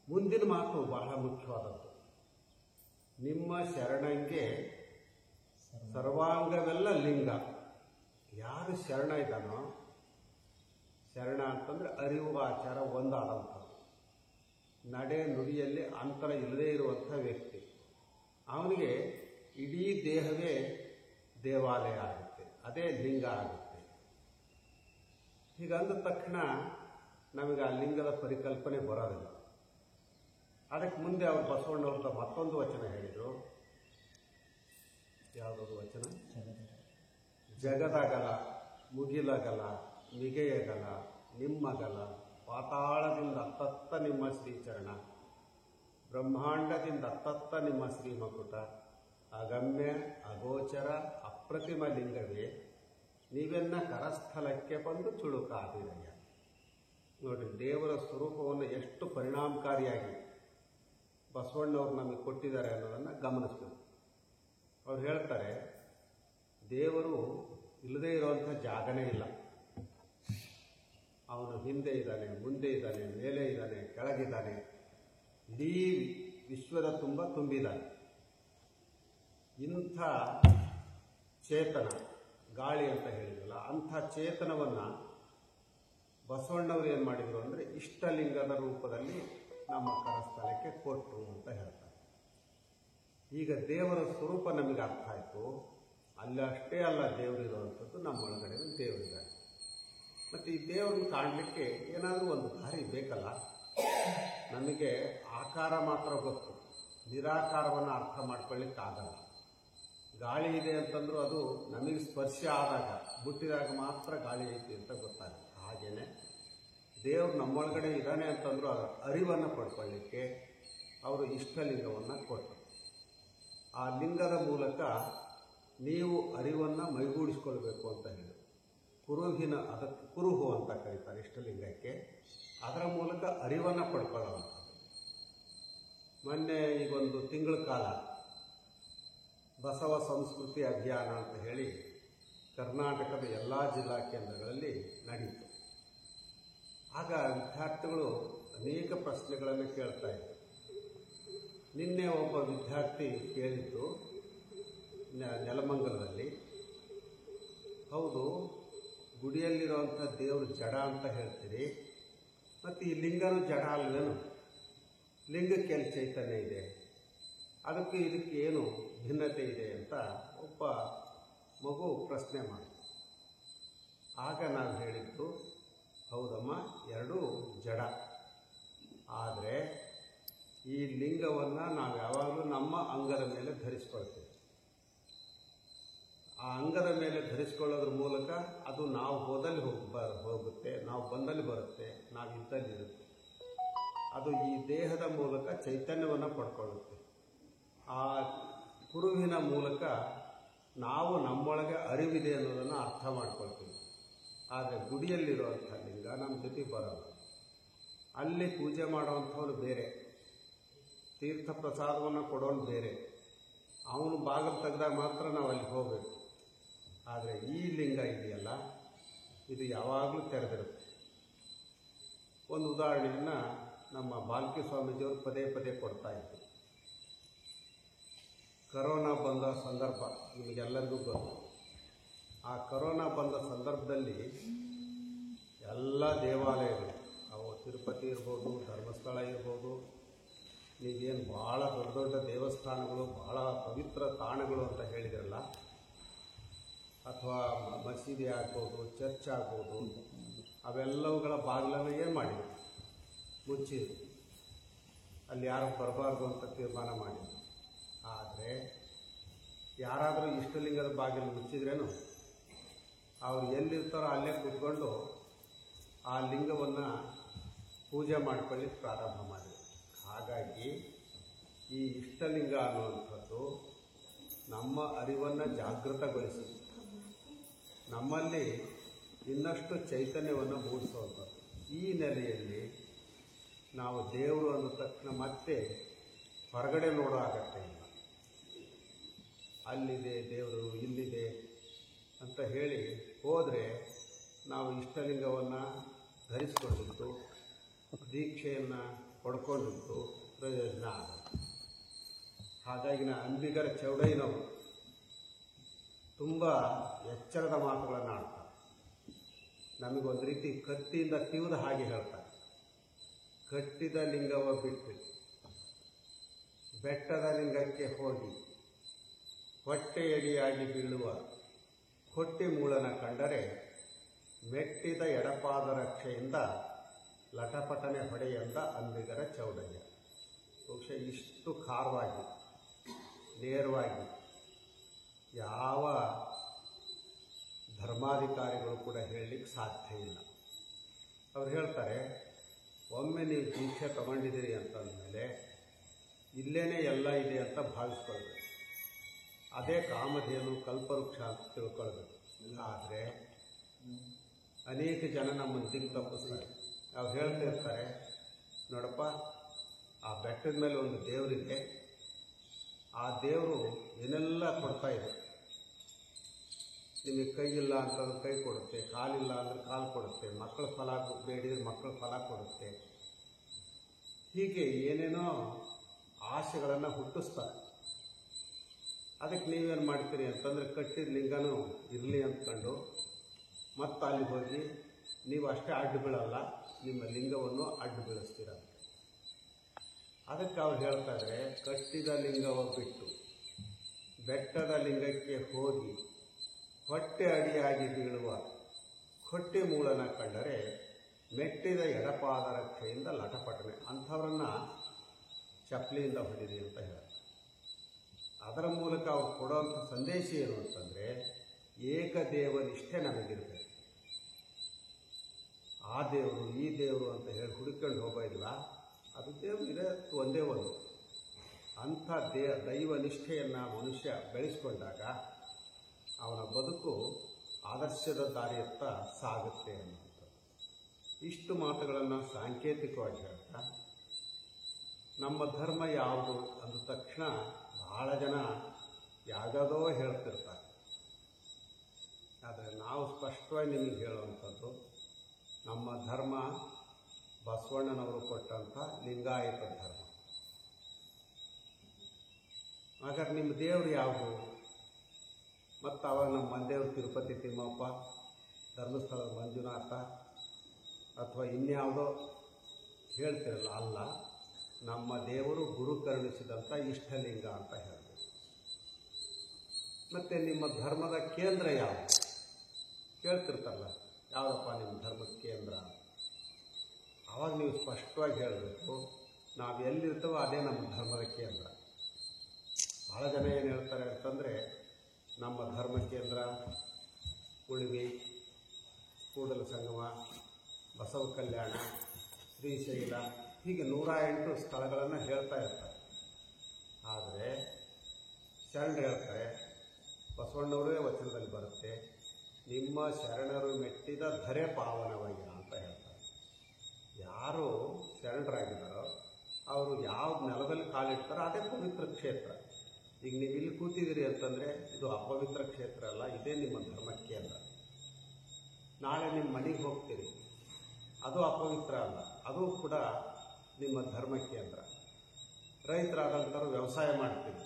ಮುಂದಿನ ಮಾತು ಬಹಳ ಮುಖ್ಯವಾದದ್ದು. ನಿಮ್ಮ ಶರಣಂಗೆ ಸರ್ವಾಂಗವೆಲ್ಲ ಲಿಂಗ. ಯಾರು ಶರಣ ಇದ್ದಾನೋ, ಶರಣ ಅಂತಂದ್ರೆ ಅರಿವು ಆಚಾರ ಒಂದಾದಂಥದ್ದು, ನಡೆ ನುಡಿಯಲ್ಲಿ ಅಂತರ ಇಲ್ಲದೇ ಇರುವಂಥ ವ್ಯಕ್ತಿ, ಅವನಿಗೆ ಇಡೀ ದೇಹವೇ ದೇವಾಲಯ ಆಗುತ್ತೆ, ಅದೇ ಲಿಂಗ ಆಗುತ್ತೆ. ಹೀಗಂದ ತಕ್ಷಣ ನಮಗೆ ಆ ಲಿಂಗದ ಪರಿಕಲ್ಪನೆ ಬರೋದಿಲ್ಲ. ಅದಕ್ಕೆ ಮುಂದೆ ಅವರು ಬಸವಣ್ಣವ್ರ ಮತ್ತೊಂದು ವಚನ ಹೇಳಿದರು. ಯಾವುದೊಂದು ವಚನ? ಜಗದಗಲ, ಮುಗಿಲಗಲ, ಮಿಗೆಯಗಲ, ನಿಮ್ಮಗಲ, ಪಾತಾಳದಿಂದ ಅತ್ತತ್ತ ನಿಮ್ಮ ಶ್ರೀಚರಣ, ಬ್ರಹ್ಮಾಂಡದಿಂದ ಅತ್ತತ್ತ ನಿಮ್ಮ ಶ್ರೀಮಕುಟ, ಅಗಮ್ಯ ಅಗೋಚರ ಅಪ್ರತಿಮ ಲಿಂಗವೇ ನೀವೆನ್ನ ಕರಸ್ಥಲಕ್ಕೆ ಬಂದು ಚುಳುಕಾದಿರಯ್ಯ. ನೋಡ್ರಿ, ದೇವರ ಸ್ವರೂಪವನ್ನು ಎಷ್ಟು ಪರಿಣಾಮಕಾರಿಯಾಗಿ ಬಸವಣ್ಣವ್ರು ನಮಗೆ ಕೊಟ್ಟಿದ್ದಾರೆ ಅನ್ನೋದನ್ನು ಗಮನಿಸ್ಬೇಕು. ಅವ್ರು ಹೇಳ್ತಾರೆ, ದೇವರು ಇಲ್ಲದೇ ಇರುವಂಥ ಜಾಗನೇ ಇಲ್ಲ. ಅವನು ಹಿಂದೆ ಇದ್ದಾನೆ, ಮುಂದೆ ಇದ್ದಾನೆ, ಮೇಲೆ ಇದ್ದಾನೆ, ಕೆಳಗಿದ್ದಾನೆ, ಇಡೀ ವಿಶ್ವದ ತುಂಬ ತುಂಬಿದ್ದಾನೆ. ಇಂಥ ಚೇತನ, ಗಾಳಿ ಅಂತ ಹೇಳಿದ್ರಲ್ಲ, ಅಂಥ ಚೇತನವನ್ನು ಬಸವಣ್ಣವರು ಏನು ಮಾಡಿದರು ಅಂದರೆ ಇಷ್ಟಲಿಂಗದ ರೂಪದಲ್ಲಿ ನಮ್ಮ ಕರಸ್ಥಲಕ್ಕೆ ಕೊಟ್ಟರು ಅಂತ ಹೇಳ್ತಾರೆ. ಈಗ ದೇವರ ಸ್ವರೂಪ ನಮಗೆ ಅರ್ಥ ಆಯಿತು. ಅಲ್ಲಿ ಅಷ್ಟೇ ಅಲ್ಲ, ದೇವರಿರುವಂಥದ್ದು ನಮ್ಮೊಳಗಡೆ ದೇವರಿದ್ದಾರೆ. ಮತ್ತು ಈ ದೇವರನ್ನು ಕಾಣಲಿಕ್ಕೆ ಏನಾದರೂ ಒಂದು ದಾರಿ ಬೇಕಲ್ಲ. ನಮಗೆ ಆಕಾರ ಮಾತ್ರ ಗೊತ್ತು, ನಿರಾಕಾರವನ್ನು ಅರ್ಥ ಮಾಡ್ಕೊಳ್ಳಿಕ್ಕಾಗಲ್ಲ. ಗಾಳಿ ಇದೆ ಅಂತಂದ್ರೂ ಅದು ನಮಗೆ ಸ್ಪರ್ಶ ಆದಾಗ, ಮುಟ್ಟಿದಾಗ ಮಾತ್ರ ಗಾಳಿ ಐತಿ ಅಂತ ಗೊತ್ತಾಗುತ್ತೆ. ಹಾಗೇನೆ ದೇವರು ನಮ್ಮೊಳಗಡೆ ಇದ್ದಾನೆ ಅಂತಂದ್ರೂ ಅದರ ಅರಿವನ್ನು ಪಡ್ಕೊಳ್ಳಿಕ್ಕೆ ಅವರು ಇಷ್ಟಲಿಂಗವನ್ನು ಕೊಟ್ಟರು. ಆ ಲಿಂಗದ ಮೂಲಕ ನೀವು ಅರಿವನ್ನು ಮೈಗೂಡಿಸ್ಕೊಳ್ಬೇಕು ಅಂತ ಹೇಳಿ ಅದಕ್ಕೆ ಕುರುಹು ಅಂತ ಕರೀತಾರೆ ಇಷ್ಟಲಿಂಗಕ್ಕೆ. ಅದರ ಮೂಲಕ ಅರಿವನ್ನು ಪಡ್ಕೊಳ್ಳುವಂಥದ್ದು. ಮೊನ್ನೆ ಈಗೊಂದು ತಿಂಗಳ ಕಾಲ ಬಸವ ಸಂಸ್ಕೃತಿ ಅಭಿಯಾನ ಅಂತ ಹೇಳಿ ಕರ್ನಾಟಕದ ಎಲ್ಲ ಜಿಲ್ಲಾ ಕೇಂದ್ರಗಳಲ್ಲಿ ನಡೆಯಿತು. ಆಗ ವಿದ್ಯಾರ್ಥಿಗಳು ಅನೇಕ ಪ್ರಶ್ನೆಗಳನ್ನು ಕೇಳ್ತಾ ಇದ್ರು. ನಿನ್ನೆ ಒಬ್ಬ ವಿದ್ಯಾರ್ಥಿ ಕೇಳಿದ್ದು ನೆಲಮಂಗಲದಲ್ಲಿ, ಹೌದು, ಗುಡಿಯಲ್ಲಿರುವಂಥ ದೇವರು ಜಡ ಅಂತ ಹೇಳ್ತೀರಿ, ಮತ್ತು ಈ ಲಿಂಗನೂ ಜಡ ಅಲ್ವೇನು? ಲಿಂಗಕ್ಕೆ ಎಲ್ಲಿ ಚೈತನ್ಯ ಇದೆ? ಅದಕ್ಕೆ ಇದಕ್ಕೆ ಏನು ಭಿನ್ನತೆ ಇದೆ ಅಂತ ಒಬ್ಬ ಮಗು ಪ್ರಶ್ನೆ ಮಾಡಿತು. ಆಗ ನಾವು ಹೇಳಿದ್ದು, ಹೌದಮ್ಮ, ಎರಡೂ ಜಡ. ಆದರೆ ಈ ಲಿಂಗವನ್ನು ನಾವು ಯಾವಾಗಲೂ ನಮ್ಮ ಅಂಗದ ಮೇಲೆ ಧರಿಸ್ಕೊಳ್ತೇವೆ. ಆ ಅಂಗದ ಮೇಲೆ ಧರಿಸ್ಕೊಳ್ಳೋದ್ರ ಮೂಲಕ ಅದು ನಾವು ಹೋದಲ್ಲಿ ಹೋಗುತ್ತೆ, ನಾವು ಬಂದಲ್ಲಿ ಬರುತ್ತೆ, ನಾವು ಇದ್ದಲ್ಲಿ ಇರುತ್ತೆ. ಅದು ಈ ದೇಹದ ಮೂಲಕ ಚೈತನ್ಯವನ್ನು ಪಡ್ಕೊಳ್ಳುತ್ತೆ. ಆ ಕುರುವಿನ ಮೂಲಕ ನಾವು ನಮ್ಮೊಳಗೆ ಅರಿವಿದೆ ಅನ್ನೋದನ್ನು ಅರ್ಥ ಮಾಡ್ಕೊಳ್ತೀವಿ. ಆದರೆ ಗುಡಿಯಲ್ಲಿರುವಂಥ ಲಿಂಗ ನಮ್ಮ ಜೊತೆಗೆ ಬರೋಲ್ಲ. ಅಲ್ಲಿ ಪೂಜೆ ಮಾಡೋವಂಥವ್ರು ಬೇರೆ, ತೀರ್ಥ ಪ್ರಸಾದವನ್ನು ಕೊಡೋನು ಬೇರೆ, ಅವನು ಬಾಗಿಲು ತೆಗೆದಾಗ ಮಾತ್ರ ನಾವು ಅಲ್ಲಿ ಹೋಗಬೇಕು. ಆದರೆ ಈ ಲಿಂಗ ಇದೆಯಲ್ಲ, ಇದು ಯಾವಾಗಲೂ ತೆರೆದಿರುತ್ತೆ. ಒಂದು ಉದಾಹರಣೆಯನ್ನು ನಮ್ಮ ಬಾಲ್ಕಿ ಸ್ವಾಮೀಜಿಯವರು ಪದೇ ಪದೇ ಕೊಡ್ತಾ ಇದ್ರು. ಕರೋನಾ ಬಂದ ಸಂದರ್ಭ ನಿಮಗೆಲ್ಲರಿಗೂ ಗೊತ್ತು. ಆ ಕರೋನಾ ಬಂದ ಸಂದರ್ಭದಲ್ಲಿ ಎಲ್ಲ ದೇವಾಲಯಗಳು, ಅವು ತಿರುಪತಿ ಇರ್ಬೋದು, ಧರ್ಮಸ್ಥಳ ಇರ್ಬೋದು, ನೀವೇನು ಭಾಳ ದೊಡ್ಡ ದೊಡ್ಡ ದೇವಸ್ಥಾನಗಳು, ಭಾಳ ಪವಿತ್ರ ತಾಣಗಳು ಅಂತ ಹೇಳಿದ್ರಲ್ಲ, ಅಥವಾ ಮಸೀದಿ ಆಗ್ಬೋದು, ಚರ್ಚ್ ಆಗ್ಬೋದು, ಅವೆಲ್ಲವುಗಳ ಬಾಗಿಲನ್ನು ಏನು ಮಾಡಿದ್ರು? ಮುಚ್ಚಿದ್ರು. ಅಲ್ಲಿ ಯಾರು ಬರಬಾರ್ದು ಅಂತ ತೀರ್ಮಾನ ಮಾಡಿದ್ರು. ಆದರೆ ಯಾರಾದರೂ ಇಷ್ಟಲಿಂಗದ ಬಾಗಿಲು ಮುಚ್ಚಿದ್ರೇನು, ಅವ್ರು ಎಲ್ಲಿರ್ತಾರೋ ಅಲ್ಲೇ ಕೂತ್ಕೊಂಡು ಆ ಲಿಂಗವನ್ನು ಪೂಜೆ ಮಾಡ್ಕೊಳ್ಳಿಕ್ಕೆ ಪ್ರಾರಂಭ ಮಾಡಿದೆ. ಹಾಗಾಗಿ ಈ ಇಷ್ಟಲಿಂಗ ಅನ್ನುವಂಥದ್ದು ನಮ್ಮ ಅರಿವನ್ನು ಜಾಗೃತಗೊಳಿಸಿ ನಮ್ಮಲ್ಲಿ ಇನ್ನಷ್ಟು ಚೈತನ್ಯವನ್ನು ಮೂಡಿಸುವಂಥದ್ದು. ಈ ನೆಲೆಯಲ್ಲಿ ನಾವು ದೇವರು ಅಂದ ತಕ್ಷಣ ಮತ್ತೆ ಹೊರಗಡೆ ನೋಡೋ ಅಗತ್ಯ ಇಲ್ಲ. ಅಲ್ಲಿದೆ ದೇವರು, ಇಲ್ಲಿದೆ ಅಂತ ಹೇಳಿ ಹೋದರೆ ನಾವು ಇಷ್ಟಲಿಂಗವನ್ನು ಧರಿಸ್ಕೊಂಡಿದ್ದು, ದೀಕ್ಷೆಯನ್ನು ಪಡ್ಕೊಂಡಿದ್ದು ಪ್ರಯೋಜನ ಆಗುತ್ತೆ. ಹಾಗಾಗಿ ಅಂಬಿಗರ ಚೌಡಯ್ಯನವರು ತುಂಬ ಎಚ್ಚರದ ಮಾತುಗಳನ್ನು ಆಡ್ತಾರೆ. ನಮಗೊಂದು ರೀತಿ ಕತ್ತಿಯಿಂದ ತಿವಿದ ಹಾಗೆ ಹೇಳ್ತಾರೆ. ಕಟ್ಟಿದ ಲಿಂಗವ ಬಿಟ್ಟು ಬೆಟ್ಟದ ಲಿಂಗಕ್ಕೆ ಹೋಗಿ ಹೊಟ್ಟೆಯಡಿಯಾಗಿ ಬೀಳುವ ಹೊಟ್ಟೆ ಮೂಲನ ಕಂಡರೆ ಮೆಟ್ಟಿದ ಎಡಪಾದ ರಕ್ಷೆಯಿಂದ ಲಟಪಟನೆ ಹೊಡೆಯಂದ ಅಂಬಿಗರ ಚೌಡಯ್ಯ. ಬಹುಶಃ ಇಷ್ಟು ಖಾರವಾಗಿ ನೇರವಾಗಿ ಯಾವ ಧರ್ಮಾಧಿಕಾರಿಗಳು ಕೂಡ ಹೇಳಲಿಕ್ಕೆ ಸಾಧ್ಯ ಇಲ್ಲ. ಅವ್ರು ಹೇಳ್ತಾರೆ, ಒಮ್ಮೆ ನೀವು ದೀಕ್ಷೆ ತಗೊಂಡಿದ್ದೀರಿ ಅಂತಂದಮೇಲೆ ಇಲ್ಲೇನೇ ಎಲ್ಲ ಇದೆ ಅಂತ ಭಾವಿಸ್ಕೊಳ್ಬೇಕು. ಅದೇ ಕಾಮಧೇನು ಕಲ್ಪವೃಕ್ಷ ಅಂತ ತಿಳ್ಕೊಳ್ಬೇಕು. ಆದರೆ ಅನೇಕ ಜನ ನಮ್ಮನ್ನು ದಿಕ್ಕು ತಪ್ಪಿಸ್ತಾರೆ. ಅವ್ರು ಹೇಳ್ತಿರ್ತಾರೆ, ನೋಡಪ್ಪ, ಆ ಬೆಟ್ಟದ ಮೇಲೆ ಒಂದು ದೇವರಿದೆ, ಆ ದೇವರು ಏನೆಲ್ಲ ಕೊಡ್ತಾ ಇದೆ. ನಿಮಗೆ ಕೈ ಇಲ್ಲ ಅಂತಂದ್ರೆ ಕೈ ಕೊಡುತ್ತೆ, ಕಾಲಿಲ್ಲ ಅಂದರೆ ಕಾಲು ಕೊಡುತ್ತೆ, ಮಕ್ಕಳ ಫಲ ಬೇಡಿದ್ರೆ ಮಕ್ಕಳ ಫಲ ಕೊಡುತ್ತೆ. ಹೀಗೆ ಏನೇನೋ ಆಸೆಗಳನ್ನು ಹುಟ್ಟಿಸ್ತಾರೆ. ಅದಕ್ಕೆ ನೀವೇನು ಮಾಡ್ತೀರಿ ಅಂತಂದರೆ ಕಟ್ಟಿದ ಲಿಂಗನೂ ಇರಲಿ ಅಂದ್ಕೊಂಡು ಮತ್ತೆ ಅಲ್ಲಿ ಹೋಗಿ ನೀವು ಅಷ್ಟೇ ಅಡ್ಡು ಬೀಳಲ್ಲ, ನಿಮ್ಮ ಲಿಂಗವನ್ನು ಅಡ್ಡು ಬೀಳಿಸ್ತೀರ. ಅದಕ್ಕೆ ಅವ್ರು ಹೇಳ್ತಾರೆ, ಕಟ್ಟಿದ ಲಿಂಗವ ಬಿಟ್ಟು ಬೆಟ್ಟದ ಲಿಂಗಕ್ಕೆ ಹೋಗಿ ಹೊಟ್ಟೆ ಅಡಿಯಾಗಿ ಬೀಳುವ ಹೊಟ್ಟೆ ಮೂಲನ ಕಂಡರೆ ಮೆಟ್ಟಿದ ಎಡಪಾದ ರಕ್ಷೆಯಿಂದ ಲಟಪಟನೆ. ಅಂಥವ್ರನ್ನ ಚಪ್ಪಲಿಯಿಂದ ಹೊಡಿರಿ ಅಂತ ಹೇಳ್ತಾರೆ. ಅದರ ಮೂಲಕ ಅವ್ರು ಕೊಡುವಂಥ ಸಂದೇಶ ಏನು ಅಂತಂದರೆ, ಏಕದೇವನಿಷ್ಠೆ ನಮಗಿರಬೇಕು. ಆ ದೇವರು ಈ ದೇವರು ಅಂತ ಹೇಳಿ ಹುಡುಕೊಂಡು ಹೋಗೋದಿಲ್ಲ. ಅದು ದೇವರು ಇದೆ, ಒಂದೇ ಒಂದು. ಅಂಥ ದೈವ ನಿಷ್ಠೆಯನ್ನು ಮನುಷ್ಯ ಬೆಳೆಸ್ಕೊಂಡಾಗ ಅವನ ಬದುಕು ಆದರ್ಶದ ದಾರಿಯತ್ತ ಸಾಗುತ್ತೆ ಅನ್ನುವಂಥದ್ದು. ಇಷ್ಟು ಮಾತುಗಳನ್ನು ಸಾಂಕೇತಿಕವಾಗಿ ಹೇಳ್ತಾ, ನಮ್ಮ ಧರ್ಮ ಯಾವುದು ಅಂದ ತಕ್ಷಣ ಬಹಳ ಜನ ಯಾವುದೋ ಹೇಳ್ತಿರ್ತಾರೆ. ಆದರೆ ನಾವು ಸ್ಪಷ್ಟವಾಗಿ ನಿಮಗೆ ಹೇಳುವಂಥದ್ದು, ನಮ್ಮ ಧರ್ಮ ಬಸವಣ್ಣನವರು ಕೊಟ್ಟಂಥ ಲಿಂಗಾಯತ ಧರ್ಮ. ಹಾಗಾದ್ರೆ ನಿಮ್ಮ ದೇವರು ಯಾವುದು? ಮತ್ತು ಅವಾಗ ನಮ್ಮ ಮನೆದೇವರು ತಿರುಪತಿ ತಿಮ್ಮಪ್ಪ, ಧರ್ಮಸ್ಥಳದ ಮಂಜುನಾಥ ಅಥವಾ ಇನ್ಯಾವುದೋ ಹೇಳ್ತಿರಲ್ಲ. ಅಲ್ಲ, ನಮ್ಮ ದೇವರು ಗುರು ಕರುಣಿಸಿದಂಥ ಇಷ್ಟಲಿಂಗ ಅಂತ ಹೇಳಬೇಕು. ಮತ್ತು ನಿಮ್ಮ ಧರ್ಮದ ಕೇಂದ್ರ ಯಾವುದು ಕೇಳ್ತಿರ್ತಾರಲ್ಲ, ಯಾವುದಪ್ಪ ನಿಮ್ಮ ಧರ್ಮದ ಕೇಂದ್ರ? ಆವಾಗ ನೀವು ಸ್ಪಷ್ಟವಾಗಿ ಹೇಳಬೇಕು, ನಾವು ಎಲ್ಲಿರ್ತವೋ ಅದೇ ನಮ್ಮ ಧರ್ಮದ ಕೇಂದ್ರ. ಭಾಳ ಜನ ಏನು ಹೇಳ್ತಾರೆ ಅಂತಂದರೆ, ನಮ್ಮ ಧರ್ಮ ಕೇಂದ್ರ ಉಳಿವಿ, ಕೂಡಲ ಸಂಗಮ, ಬಸವ ಕಲ್ಯಾಣ, ಶ್ರೀಶೈಲ, ಹೀಗೆ 108 ಸ್ಥಳಗಳನ್ನು ಹೇಳ್ತಾ ಇರ್ತಾರೆ. ಆದರೆ ಶರಣರು ಹೇಳ್ತಾರೆ, ಬಸವಣ್ಣವರೇ ವಚನದಲ್ಲಿ ಬರುತ್ತೆ, ನಿಮ್ಮ ಶರಣರು ಮೆಟ್ಟಿದ ಧರೆ ಪಾವನವಯ್ಯ ಅಂತ ಹೇಳ್ತಾರೆ. ಯಾರು ಶರಣರಾಗಿದ್ದಾರೋ ಅವರು ಯಾವ ನೆಲದಲ್ಲಿ ಕಾಲಿಡ್ತಾರೋ ಅದೇ ಪವಿತ್ರ ಕ್ಷೇತ್ರ. ಈಗ ನೀವು ಇಲ್ಲಿ ಕೂತಿದ್ದೀರಿ ಅಂತಂದರೆ ಇದು ಅಪವಿತ್ರ ಕ್ಷೇತ್ರ ಅಲ್ಲ, ಇದೇ ನಿಮ್ಮ ಧರ್ಮ ಕೇಂದ್ರ. ನಾಳೆ ನಿಮ್ಮ ಮನೆಗೆ ಹೋಗ್ತೀರಿ, ಅದು ಅಪವಿತ್ರ ಅಲ್ಲ, ಅದು ಕೂಡ ನಿಮ್ಮ ಧರ್ಮ ಕೇಂದ್ರ. ರೈತರಾದಂಥವ್ರು ವ್ಯವಸಾಯ ಮಾಡ್ತೀರಿ,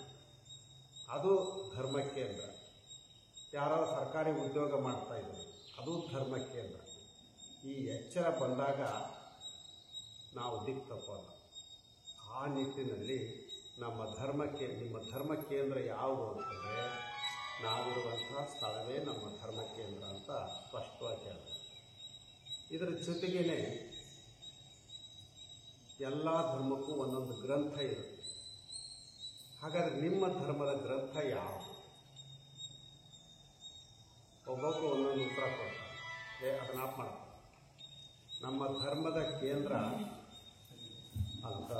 ಅದು ಧರ್ಮ ಕೇಂದ್ರ. ಯಾರೋ ಸರ್ಕಾರಿ ಉದ್ಯೋಗ ಮಾಡ್ತಾ ಇದ್ದಾರೆ, ಅದು ಧರ್ಮ ಕೇಂದ್ರ. ಈ ಎಚ್ಚರ ಬಂದಾಗ ನಾವು ದಿಕ್ಕು ತಪ್ಪೋಲ್ಲ. ಆ ನಿಟ್ಟಿನಲ್ಲಿ ನಿಮ್ಮ ಧರ್ಮ ಕೇಂದ್ರ ಯಾವುದು ಅಂತಂದರೆ ನಾವಿರುವಂತಹ ಸ್ಥಳವೇ ನಮ್ಮ ಧರ್ಮ ಕೇಂದ್ರ ಅಂತ ಸ್ಪಷ್ಟವಾಗಿ ಹೇಳ್ತಾರೆ. ಇದರ ಜೊತೆಗೇನೆ ಎಲ್ಲ ಧರ್ಮಕ್ಕೂ ಒಂದೊಂದು ಗ್ರಂಥ ಇರುತ್ತೆ. ಹಾಗಾದರೆ ನಿಮ್ಮ ಧರ್ಮದ ಗ್ರಂಥ ಯಾವುದು? ಒಬ್ಬೊಬ್ಬರು ಒಂದೊಂದು ಉತ್ತರ ಕೊಡ್ತಾರೆ, ಅದನ್ನ ಆಫ್ ಮಾಡ್ತಾರೆ. ನಮ್ಮ ಧರ್ಮದ ಕೇಂದ್ರ ಅಂತ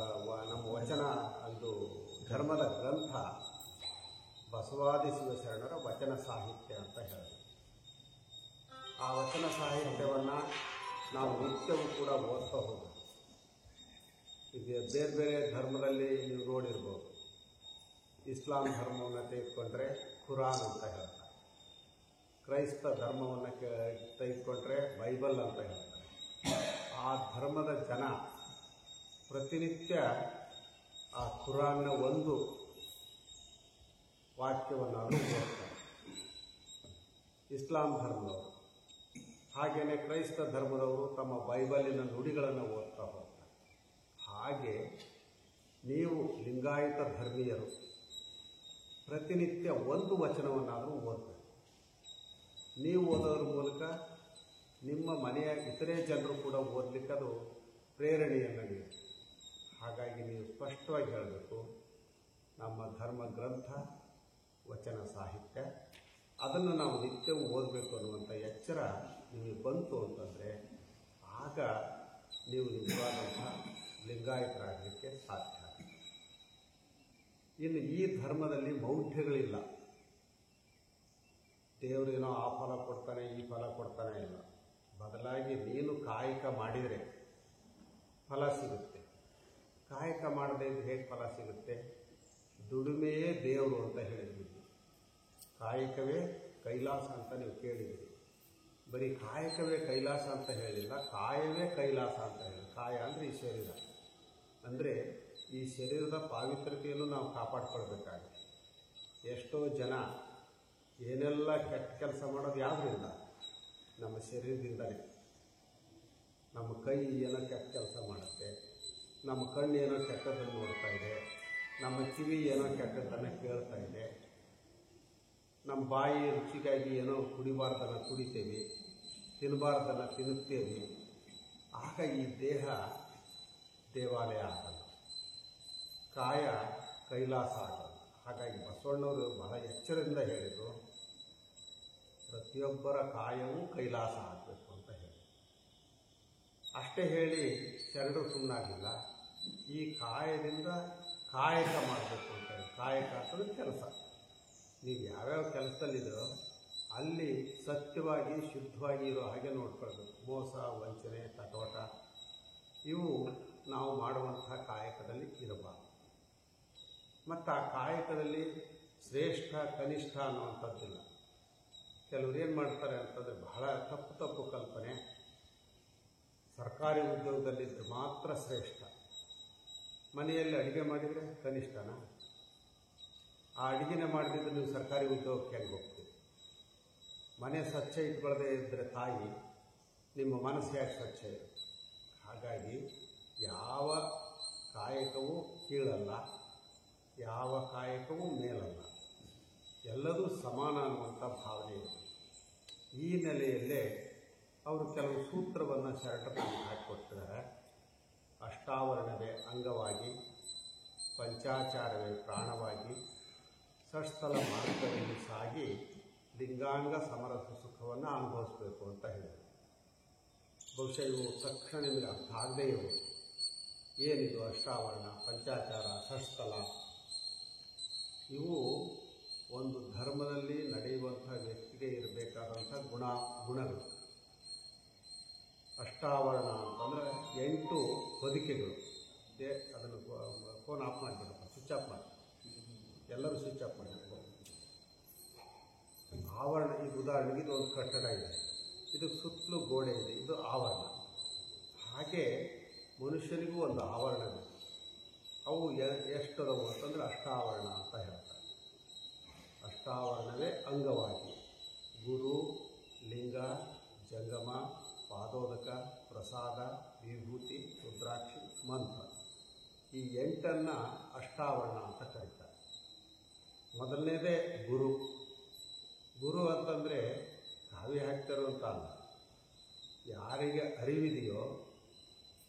ನಮ್ಮ ವಚನ ಅದು ಧರ್ಮದ ಗ್ರಂಥ ಬಸವಾದಿ ಶಿವಶರಣರ ವಚನ ಸಾಹಿತ್ಯ ಅಂತ ಹೇಳೋದು. ಆ ವಚನ ಸಾಹಿತ್ಯವನ್ನು ನಾವು ನಿತ್ಯವೂ ಕೂಡ ಓದ್ತಾ ಹೋಗೋದು. ಈಗ ಬೇರೆ ಬೇರೆ ಧರ್ಮದಲ್ಲಿ ನೀವು ನೋಡಿರ್ಬೋದು. ಇಸ್ಲಾಂ ಧರ್ಮವನ್ನು ತೆಗೆದುಕೊಂಡ್ರೆ ಕುರಾನ್ ಅಂತ ಹೇಳ್ತಾರೆ, ಕ್ರೈಸ್ತ ಧರ್ಮವನ್ನು ತೆಗೆದುಕೊಂಡ್ರೆ ಬೈಬಲ್ ಅಂತ ಹೇಳ್ತಾರೆ. ಆ ಧರ್ಮದ ಜನ ಪ್ರತಿನಿತ್ಯ ಆ ಕುರಾನ್ನ ಒಂದು ವಾಕ್ಯವನ್ನಾದರೂ ಓದ್ತಾರೆ, ಇಸ್ಲಾಂ ಧರ್ಮದವರು. ಹಾಗೆಯೇ ಕ್ರೈಸ್ತ ಧರ್ಮದವರು ತಮ್ಮ ಬೈಬಲಿನ ನುಡಿಗಳನ್ನು ಓದ್ತಾ ಹೋಗ್ತಾರೆ. ಹಾಗೆ ನೀವು ಲಿಂಗಾಯತ ಧರ್ಮೀಯರು ಪ್ರತಿನಿತ್ಯ ಒಂದು ವಚನವನ್ನಾದರೂ ಓದಬೇಕು. ನೀವು ಓದೋದ್ರ ಮೂಲಕ ನಿಮ್ಮ ಮನೆಯ ಇತರೆ ಜನರು ಕೂಡ ಓದಲಿಕ್ಕೆ ಅದು ಪ್ರೇರಣೆಯನ್ನು ನೀಡುತ್ತೆ. ಹಾಗಾಗಿ ನೀವು ಸ್ಪಷ್ಟವಾಗಿ ಹೇಳಬೇಕು, ನಮ್ಮ ಧರ್ಮ ಗ್ರಂಥ ವಚನ ಸಾಹಿತ್ಯ ಅದನ್ನು ನಾವು ನಿತ್ಯವೂ ಓದಬೇಕು ಅನ್ನುವಂಥ ಎಚ್ಚರ ನಿಮಗೆ ಬಂತು ಅಂತಂದರೆ ಆಗ ನೀವು ನಿಜವಾದಂಥ ಲಿಂಗಾಯತರಾಗಲಿಕ್ಕೆ ಸಾಧ್ಯ. ಇನ್ನು ಈ ಧರ್ಮದಲ್ಲಿ ಮೌಢ್ಯಗಳಿಲ್ಲ. ದೇವರೇನೋ ಆ ಫಲ ಕೊಡ್ತಾನೆ, ಈ ಫಲ ಕೊಡ್ತಾನೆ ಇಲ್ಲ. ಬದಲಾಗಿ ನೀನು ಕಾಯಕ ಮಾಡಿದರೆ ಫಲ ಸಿಗುತ್ತೆ. ಕಾಯಕ ಮಾಡದೇ ಇದ್ರೆ ಹೇಗೆ ಫಲ ಸಿಗುತ್ತೆ? ದುಡಿಮೆಯೇ ದೇವರು ಅಂತ ಹೇಳಿದ್ವಿ. ಕಾಯಕವೇ ಕೈಲಾಸ ಅಂತ ನೀವು ಕೇಳಿದ್ದೀರಿ. ಬರೀ ಕಾಯಕವೇ ಕೈಲಾಸ ಅಂತ ಹೇಳಿಲ್ಲ, ಕಾಯವೇ ಕೈಲಾಸ ಅಂತ ಹೇಳಿ. ಕಾಯ ಅಂದರೆ ಈ ಶರೀರ, ಅಂದರೆ ಈ ಶರೀರದ ಪಾವಿತ್ರ್ಯತೆಯನ್ನು ನಾವು ಕಾಪಾಡ್ಕೊಳ್ಬೇಕಾಗುತ್ತೆ. ಎಷ್ಟೋ ಜನ ಏನೆಲ್ಲ ಕೆಟ್ಟ ಕೆಲಸ ಮಾಡೋದು ಯಾವುದರಿಂದ? ನಮ್ಮ ಶರೀರದಿಂದಲೇ. ನಮ್ಮ ಕೈ ಏನೋ ಕೆಟ್ಟ ಕೆಲಸ ಮಾಡುತ್ತೆ, ನಮ್ಮ ಕಣ್ಣು ಏನೋ ಕೆಟ್ಟದ್ದನ್ನು ನೋಡ್ತಾ ಇದೆ, ನಮ್ಮ ಕಿವಿ ಏನೋ ಕೆಟ್ಟದ್ದನ್ನು ಕೇಳ್ತಾ ಇದೆ, ನಮ್ಮ ಬಾಯಿ ರುಚಿಗಾಗಿ ಏನೋ ಕುಡಿಬಾರ್ದನ್ನು ಕುಡಿತೇವೆ, ತಿನ್ನಬಾರ್ದನ್ನು ತಿನ್ನುತ್ತೇವೆ. ಆಗ ಈ ದೇಹ ದೇವಾಲಯ ಆಗಲ್ಲ, ಕಾಯ ಕೈಲಾಸ ಆಗಲ್ಲ. ಹಾಗಾಗಿ ಬಸವಣ್ಣವರು ಬಹಳ ಎಚ್ಚರದಿಂದ ಹೇಳಿದರು, ಪ್ರತಿಯೊಬ್ಬರ ಕಾಯವೂ ಕೈಲಾಸ ಆಗಬೇಕು ಅಂತ ಹೇಳಿ. ಅಷ್ಟೇ ಹೇಳಿ ಶರಣರು ಸುಮ್ಮನಾಗಿಲ್ಲ, ಈ ಕಾಯದಿಂದ ಕಾಯಕ ಮಾಡಬೇಕು ಅಂತ ಹೇಳಿ. ಕಾಯಕ ಅಂತಂದ್ರೆ ಕೆಲಸ. ನೀವು ಯಾವ್ಯಾವ ಕೆಲಸದಲ್ಲಿದೆಯೋ ಅಲ್ಲಿ ಸತ್ಯವಾಗಿ ಶುದ್ಧವಾಗಿ ಇರೋ ಹಾಗೆ ನೋಡ್ಕೊಳ್ಬೇಕು. ಮೋಸ, ವಂಚನೆ, ತಟೋಟ ಇವು ನಾವು ಮಾಡುವಂಥ ಕಾಯಕದಲ್ಲಿ ಇರಬಾರ್ದು. ಮತ್ತು ಆ ಕಾಯಕದಲ್ಲಿ ಶ್ರೇಷ್ಠ ಕನಿಷ್ಠ ಅನ್ನುವಂಥದ್ದಿಲ್ಲ. ಕೆಲವರು ಏನು ಮಾಡ್ತಾರೆ ಅಂತಂದರೆ ಬಹಳ ತಪ್ಪು ಕಲ್ಪನೆ. ಸರ್ಕಾರಿ ಉದ್ಯೋಗದಲ್ಲಿದ್ದರೆ ಮಾತ್ರ ಶ್ರೇಷ್ಠ, ಮನೆಯಲ್ಲಿ ಅಡುಗೆ ಮಾಡಿದರೆ ಕನಿಷ್ಠನ? ಆ ಅಡುಗೆನೇ ಮಾಡದಿದ್ದರೆ ನೀವು ಸರ್ಕಾರಿ ಉದ್ಯೋಗಕ್ಕೆ ಹೆಂಗೆ ಹೋಗ್ತೀವಿ? ಮನೆ ಸ್ವಚ್ಛ ಇಟ್ಕೊಳ್ಳದೆ ಇದ್ದರೆ ತಾಯಿ, ನಿಮ್ಮ ಮನಸ್ಸು ಯಾಕೆ ಸ್ವಚ್ಛ ಇರುತ್ತೆ? ಹಾಗಾಗಿ ಯಾವ ಕಾಯಕವೂ ಕೀಳಲ್ಲ, ಯಾವ ಕಾಯಕವೂ ಮೇಲಲ್ಲ, ಎಲ್ಲದೂ ಸಮಾನ ಅನ್ನುವಂಥ ಭಾವನೆ ಇದೆ. ಈ ನೆಲೆಯಲ್ಲೇ ಅವರು ಕೆಲವು ಸೂತ್ರವನ್ನು ಶರಣರು ಹಾಕಿಕೊಟ್ಟಿದ್ದಾರೆ. ಅಷ್ಟಾವರಣವೇ ಅಂಗವಾಗಿ, ಪಂಚಾಚಾರವೇ ಪ್ರಾಣವಾಗಿ, ಷಟ್ಸ್ಥಲ ಮಾರ್ಗದಲ್ಲಿ ಸಾಗಿ ಲಿಂಗಾಂಗ ಸಮರಸ ಸುಖವನ್ನು ಅನುಭವಿಸಬೇಕು ಅಂತ ಹೇಳಿದರು. ಬಹುಶಃ ಇವು ತಕ್ಷಣ ನಿಮಗೆ ಅರ್ಥ ಆಗದೇ ಇರೋದು. ಏನಿದು ಅಷ್ಟಾವರಣ, ಪಂಚಾಚಾರ, ಷಟ್ಸ್ಥಲ? ಇವು ಒಂದು ಧರ್ಮದಲ್ಲಿ ನಡೆಯುವಂಥ ವ್ಯಕ್ತಿಗೆ ಇರಬೇಕಾದಂಥ ಗುಣಗಳು. ಅಷ್ಟಾವರಣ ಅಂತಂದರೆ 8 ಹೊದಿಕೆಗಳು. ಅದನ್ನು ಫೋನ್ ಆಫ್ ಮಾಡಿಬಿಡಪ್ಪ, ಸ್ವಿಚ್ ಆಫ್ ಮಾಡಿ, ಎಲ್ಲರೂ ಸ್ವಿಚ್ ಆಫ್ ಮಾಡಬೇಕು. ಆವರಣ, ಈಗ ಉದಾಹರಣೆಗೆ ಇದು ಒಂದು ಕಟ್ಟಡ ಇದೆ, ಇದಕ್ಕೆ ಸುತ್ತಲೂ ಗೋಡೆ ಇದೆ, ಇದು ಆವರಣ. ಹಾಗೆ ಮನುಷ್ಯನಿಗೂ ಒಂದು ಆವರಣ ಇದೆ. ಅವು ಎಷ್ಟದವು ಅಂತಂದರೆ ಅಷ್ಟಾವರಣ ಅಂತ ಹೇಳ್ತಾರೆ. ಅಷ್ಟಾವರಣವೇ ಅಂಗವಾಗಿ ಗುರು, ಲಿಂಗ, ಜಂಗಮ, ಪಾದೋದಕ, ಪ್ರಸಾದ, ವಿಭೂತಿ, ರುದ್ರಾಕ್ಷಿ, ಮಂತ್ರ, ಈ 8 ಅಷ್ಟಾವರಣ ಅಂತ ಕರೀತಾರೆ. ಮೊದಲನೇದೇ ಗುರು. ಗುರು ಅಂತಂದರೆ ಕಾವ್ಯ ಹಾಕ್ತಾರೋ ಅಂತ ಅಲ್ಲ, ಯಾರಿಗೆ ಅರಿವಿದೆಯೋ,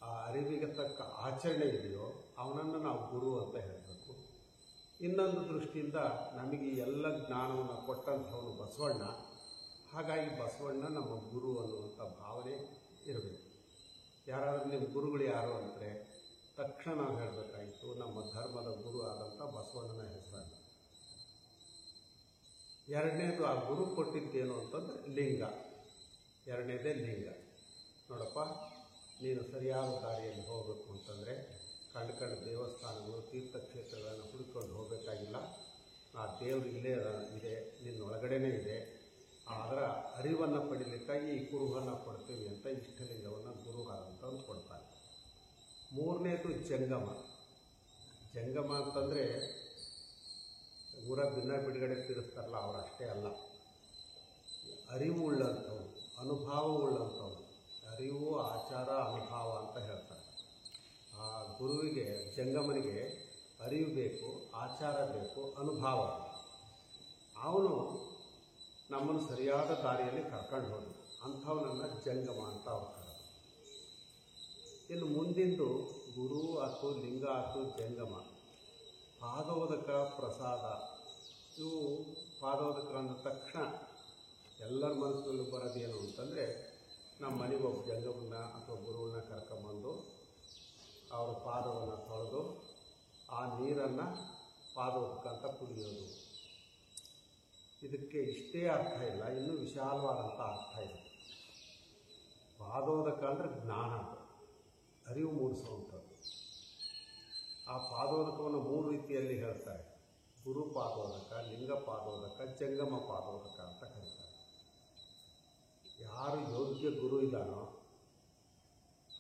ಆ ಅರಿವಿಗೆ ತಕ್ಕ ಆಚರಣೆ ಇದೆಯೋ ಅವನನ್ನು ನಾವು ಗುರು ಅಂತ ಹೇಳಬೇಕು. ಇನ್ನೊಂದು ದೃಷ್ಟಿಯಿಂದ ನಮಗೆ ಎಲ್ಲ ಜ್ಞಾನವನ್ನು ಕೊಟ್ಟಂಥವನು ಬಸವಣ್ಣ. ಹಾಗಾಗಿ ಬಸವಣ್ಣ ನಮ್ಮ ಗುರು ಅನ್ನುವಂಥ ಭಾವನೆ ಇರಬೇಕು. ಯಾರಾದರೂ ನಿಮ್ಮ ಗುರುಗಳು ಯಾರು ಅಂದರೆ ತಕ್ಷಣ ನಾವು ಹೇಳಬೇಕಾಗಿತ್ತು ನಮ್ಮ ಧರ್ಮದ ಗುರು ಆದಂಥ ಬಸವಣ್ಣನ ಹೆಸರನ್ನು. ಎರಡನೇದು ಆ ಗುರು ಕೊಟ್ಟಿದ್ದೇನು ಅಂತಂದರೆ ಲಿಂಗ. ಎರಡನೇದೇ ಲಿಂಗ. ನೋಡಪ್ಪ, ನೀನು ಸರಿಯಾದ ದಾರಿಯಲ್ಲಿ ಹೋಗಬೇಕು ಅಂತಂದರೆ ಕಂಡು ದೇವಸ್ಥಾನಗಳು ತೀರ್ಥಕ್ಷೇತ್ರಗಳನ್ನು ಹುಡುಕೊಂಡು ಹೋಗಬೇಕಾಗಿಲ್ಲ. ಆ ದೇವರು ಇಲ್ಲೇ ಇದೆ, ನಿನ್ನೊಳಗಡೆನೇ ಇದೆ. ಅದರ ಅರಿವನ್ನು ಪಡೀಲಿಕ್ಕಾಗಿ ಈ ಕುರುಹನ್ನು ಕೊಡ್ತೀವಿ ಅಂತ ಇಷ್ಟಲಿಂಗವನ್ನು ಗುರು ಆದಂಥವ್ರು ಕೊಡ್ತಾರೆ. ಮೂರನೇದು ಜಂಗಮ. ಜಂಗಮ ಅಂತಂದರೆ ಊರ ಭಿನ್ನ ಬಿಡುಗಡೆ ತೀರಿಸ್ತಾರಲ್ಲ, ಅವರಷ್ಟೇ ಅಲ್ಲ, ಅರಿವು ಉಳ್ಳಂಥವ್ರು, ಅನುಭವ ಉಳ್ಳಂಥವ್ರು. ಅರಿವು, ಆಚಾರ, ಅನುಭವ ಅಂತ ಹೇಳ್ತಾರೆ. ಆ ಗುರುವಿಗೆ, ಜಂಗಮನಿಗೆ ಅರಿವು ಬೇಕು, ಆಚಾರ ಬೇಕು, ಅನುಭವ. ಅವನು ನಮ್ಮನ್ನು ಸರಿಯಾದ ದಾರಿಯಲ್ಲಿ ಕರ್ಕೊಂಡು ಹೋದ ಅಂಥವನನ್ನು ಜಂಗಮ ಅಂತ ಅವ್ರು ಕರೆದು. ಇನ್ನು ಮುಂದಿಂದು ಗುರು ಆಯ್ತು, ಲಿಂಗ ಆಯ್ತು, ಜಂಗಮ. ಪಾದೋದಕ, ಪ್ರಸಾದ. ಇವು ಪಾದೋದಕ ಅಂದ ತಕ್ಷಣ ಎಲ್ಲರ ಮನಸ್ಸಿನಲ್ಲೂ ಬರೋದೇನು ಅಂತಂದರೆ, ನಮ್ಮ ಮನೆಗೆ ಒಬ್ಬ ಜಂಗಮನ್ನ ಅಥವಾ ಗುರುವನ್ನ ಕರ್ಕೊಂಬಂದು ಅವರ ಪಾದವನ್ನು ತೊಳೆದು ಆ ನೀರನ್ನು ಪಾದೋದಕ ಅಂತ ಕುಡಿಯೋದು. ಇದಕ್ಕೆ ಇಷ್ಟೇ ಅರ್ಥ ಇಲ್ಲ, ಇನ್ನೂ ವಿಶಾಲವಾದಂಥ ಅರ್ಥ ಇದೆ. ಪಾದೋದಕ ಅಂದರೆ ಜ್ಞಾನ, ಅರಿವು ಮೂಡಿಸುವಂಥದ್ದು. ಆ ಪಾದೋದಕವನ್ನು 3 ರೀತಿಯಲ್ಲಿ ಹೇಳ್ತಾರೆ. ಗುರು ಪಾದೋದಕ, ಲಿಂಗ ಪಾದೋದಕ, ಜಂಗಮ ಪಾದೋದಕ ಅಂತ ಕರೀತಾರೆ. ಯಾರು ಯೋಗ್ಯ ಗುರು ಇದ್ದಾನೋ